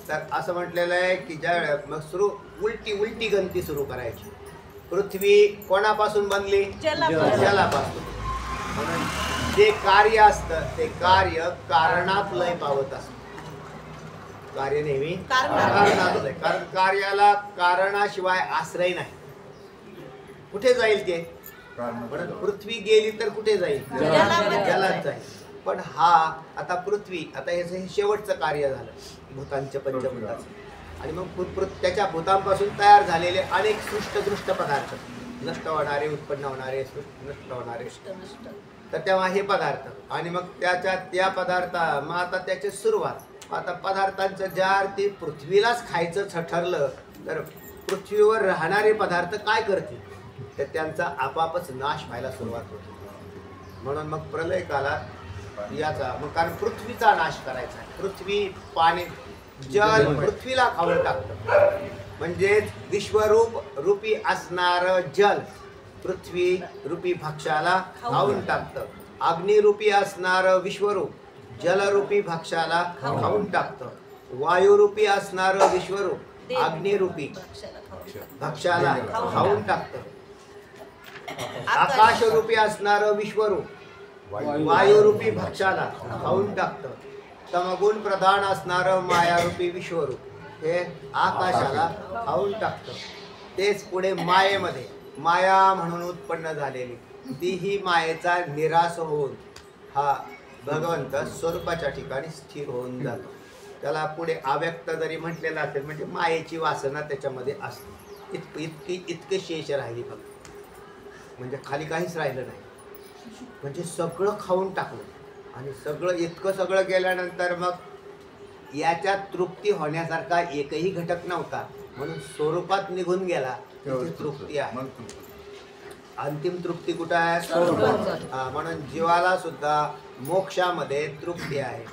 तर असं म्हटलेलं आहे की ज्या मग उलटी गणती सुरू करायची. पृथ्वी कोणापासून बनली? जलापासून. म्हणून जे कार्य असतं ते कार्य कारणात लय पावत असतं. कार्य नेहमी कारणात लय, कारण कार्याला कारणाशिवाय आश्रय नाही. कुठे जाईल ते? पण पृथ्वी गेली तर कुठे जाईल? जलात जाईल. पण हा आता पृथ्वी, आता याचं हे शेवटचं कार्य झालं भूतांच्या पंचभूताचं. आणि मग त्याच्या भूतांपासून तयार झालेले अनेक सृष्ट पदार्थ, नष्ट होणारे, उत्पन्न होणारे, नष्ट होणारे, तर तेव्हा हे पदार्थ. आणि मग त्या पदार्थ मग आता त्याची सुरुवात, आता पदार्थांचं ज्या अर्थी पृथ्वीलाच खायचं ठरलं तर पृथ्वीवर राहणारे पदार्थ काय करतील? तर त्यांचा आपापच नाश व्हायला सुरुवात होती. म्हणून मग प्रलय काळात याचा मग, कारण पृथ्वीचा नाश करायचा आहे. पृथ्वी, पाणी, जल पृथ्वीला खाऊन टाकतं. म्हणजेच विश्वरूप रूपी असणारं जल पृथ्वी रूपी भक्ष्याला खाऊन टाकतं. अग्निरूपी असणारं विश्वरूप जलरूपी भक्ष्याला खाऊन टाकतं. वायुरूपी असणारं विश्वरूप अग्निरूपी भक्ष्याला खाऊन टाकतं. आकाशरूपी असणारं विश्वरूप वायुरूपी भक्ष्याला खाऊन टाकतं. तमगुण प्रधान असणारं मायारूपी विश्वरूप हे आकाशाला खाऊन टाकतं. तेच पुढे मायेमध्ये माया म्हणून उत्पन्न झालेली तीही मायेचा निराश होऊन हा भगवंत स्वरूपाच्या ठिकाणी स्थिर होऊन जातो. त्याला पुढे अव्यक्त जरी म्हटलेलं असेल म्हणजे मायेची वासना त्याच्यामध्ये असते. इतके शेष राहिली फक्त, म्हणजे खाली काहीच राहिलं नाही. म्हणजे सगळं खाऊन टाकलं आणि इतकं सगळं केल्यानंतर मग याच्यात तृप्ती होण्यासारखा एकही घटक नव्हता. म्हणून स्वरूपात निघून गेला तिथे तृप्ती आहे. अंतिम तृप्ती कुठं आहे? स्वरूपात. म्हणून जीवाला सुद्धा मोक्षामध्ये तृप्ती आहे.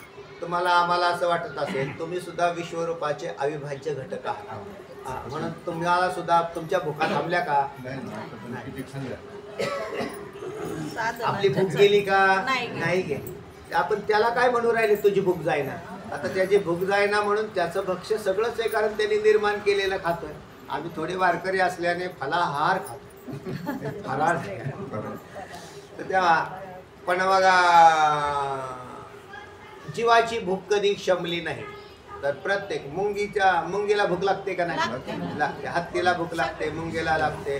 तुम्हाला आम्हाला असं वाटत असेल तुम्ही सुद्धा विश्वरूपाचे अविभाज्य घटक आहात. म्हणून तुम्हाला सुद्धा तुमच्या भुका थांबल्या का? आपली भूक गेली का? नाही गेली. आपण त्याला काय म्हणू राहिले तुझी भूक जाईना? आता त्याची भूक जाईना म्हणून त्याचं भक्ष्य सगळंच आहे, कारण त्यांनी निर्माण केलेलं खातोय. आम्ही थोडे वारकरी असल्याने फलाहार खातो, फराळ. तर तेव्हा पण बघा जीवाची भूक कधी शमली नाही. तर प्रत्येक मुंगीला भूक लागते का नाही? लागते. हत्तीला भूक लागते, मुंगीला लागते,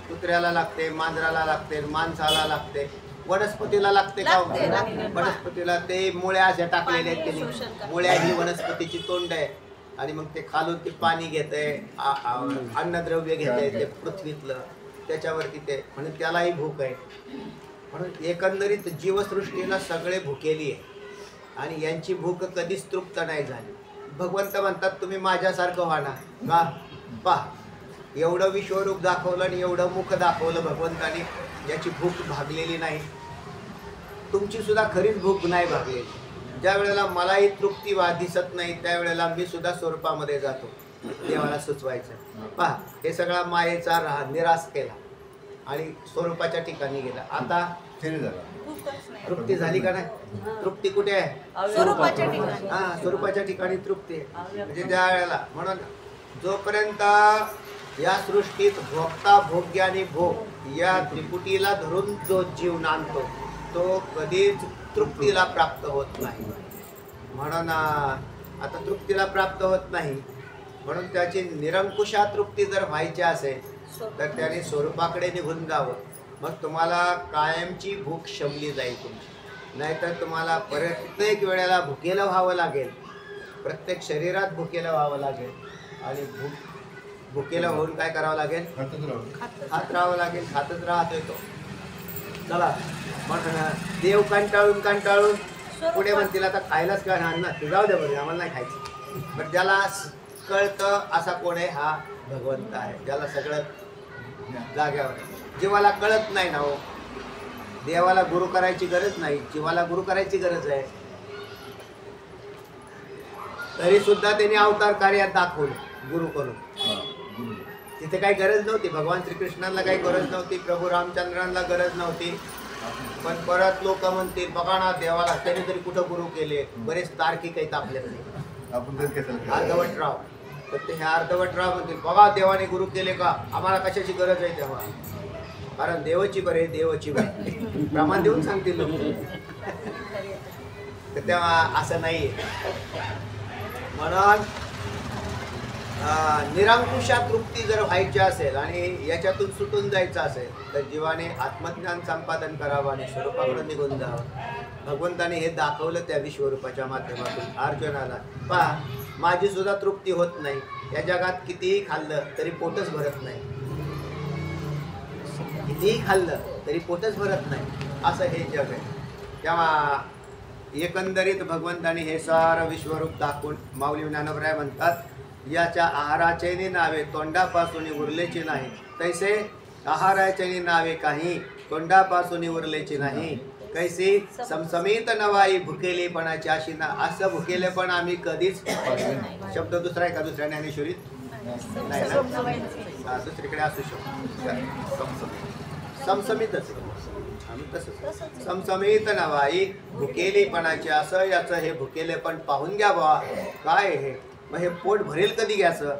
कुत्र्याला लागते, मांजराला लागते, माणसाला लागते, वनस्पतीला लागते का? वनस्पतीला ते मुळ्या अशा टाकलेल्या आहेत त्यांनी. मुळ्या ही वनस्पतीची तोंड आहे आणि मग ते खालून ते पाणी घेते, अन्नद्रव्य घेते ते पृथ्वीतलं, त्याच्यावरती ते म्हणून त्यालाही भूक आहे. म्हणून एकंदरीत जीवसृष्टीला सगळे भुकेली आहे आणि यांची भूक कधीच तृप्त नाही झाली. भगवंत म्हणतात तुम्ही माझ्यासारखं व्हा ना. का? पहा एवढं विश्वरूप दाखवलं आणि एवढं मुख दाखवलं भगवंतानी, याची भूक भागलेली नाही. तुमची सुद्धा खरीच भूक नाही भागलेली. ज्या वेळेला मलाही तृप्ती दिसत नाही त्यावेळेला मी सुद्धा स्वरूपामध्ये जातो, देवाला सुचवायचं. पहा हे सगळा मायेचा निराश केला आणि स्वरूपाच्या ठिकाणी गेला. आता तृप्ती झाली का नाही? तृप्ती कुठे आहे? स्वरूपाच्या ठिकाणी. स्वरूपाच्या ठिकाणी तृप्ती आहे. म्हणजे ज्या वेळेला म्हणून जोपर्यंत या सृष्टीत भोगता भोग्य आणि भोग या त्रिपुटीला धरून जो जीव नांदतो तो कधीच तृप्तीला प्राप्त होत नाही. म्हणून आता तृप्तीला प्राप्त होत नाही म्हणून त्याची निरंकुशा तृप्ती जर व्हायची असेल तर त्याने स्वरूपाकडे निघून जावं. मग तुम्हाला कायमची भूक शमली जाईल तुमची. नाहीतर तुम्हाला प्रत्येक वेळेला भुकेलं व्हावं लागेल, प्रत्येक शरीरात भुकेलं व्हावं लागेल आणि भुकेलं होऊन काय करावं लागेल? खात राहावं लागेल. खातच राहतोय तो. चला मग देव कंटाळून पुढे म्हणतील आता खायलाच काय ना तू जाऊ दे बरं आम्हाला नाही खायचं. पण ज्याला कळतं असा कोण आहे? हा भगवंत आहे, ज्याला सगळं जाग्यावर आहे. जीवाला कळत नाही ना हो. देवाला गुरु करायची गरज नाही, जीवाला गुरु करायची गरज आहे. तरी सुद्धा त्यांनी अवतार कार्यात दाखवलं गुरु करून. तिथे काही गरज नव्हती. भगवान श्रीकृष्णांना काही गरज नव्हती, प्रभू रामचंद्रांना गरज नव्हती. पण परत लोक म्हणतील बघा ना देवाला त्याने तरी कुठं गुरु केले. बरेच तार्किक आहेत आपल्याकडे अर्धवटराव. तर ते हे अर्धवटराव म्हणतील बघा देवाने गुरु केले का, आम्हाला कशाची गरज आहे तेव्हा, कारण देवाची बरे देवाची बरे प्रमाण देऊन सांगतील लोक. तर तेव्हा असं नाही. म्हणून निरंकुशा तृप्ती जर व्हायची असेल आणि याच्यातून सुटून जायचं असेल तर जीवाने आत्मज्ञान संपादन करावं आणि स्वरूपाकडे निघून जावं. भगवंताने हे दाखवलं त्या विश्वरूपाच्या माध्यमातून अर्जुनाला. पहा माझी सुद्धा तृप्ती होत नाही. या जगात कितीही खाल्लं तरी पोटच भरत नाही, कितीही खाल्लं तरी पोटच भरत नाही, असं हे जग आहे. तेव्हा एकंदरीत भगवंताने हे सारं विश्वरूप दाखवून माऊली ज्ञानोबराय म्हणतात याच्या आहाराचे नावे तोंडापासून उरलेचे नाही, तैसे आहाराचे नावे काही तोंडापासून उरलेचे नाही. कैसी समसमित नवाई भुकेलेपणाची अशी ना. असं भुकेलेपण आम्ही कधीच शब्द दुसरा आहे का दुसऱ्या ज्ञानेश्वरीत नाही ना, दुसरीकडे असू शकतो. समसमितच आम्ही तसंच समसमित नवाई भुकेलेपणाचे असं याचं हे भुकेलेपण पाहून घ्या बा. काय हे मग हे पोट भरेल कधी घ्यायचं?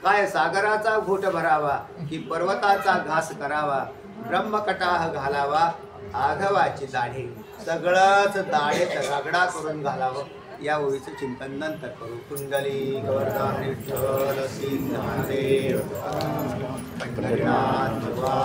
काय सागराचा घोट भरावा की पर्वताचा घास करावा, ब्रह्मकटाह घालावा आघवाची दाढे, सगळंच दाढेत रगडा करून घालावं. या ओळीचं चिंतन नंतर करू. कुंडली गवर्धन विठ्ठल सिद्ध महादेव पंढरीनाथ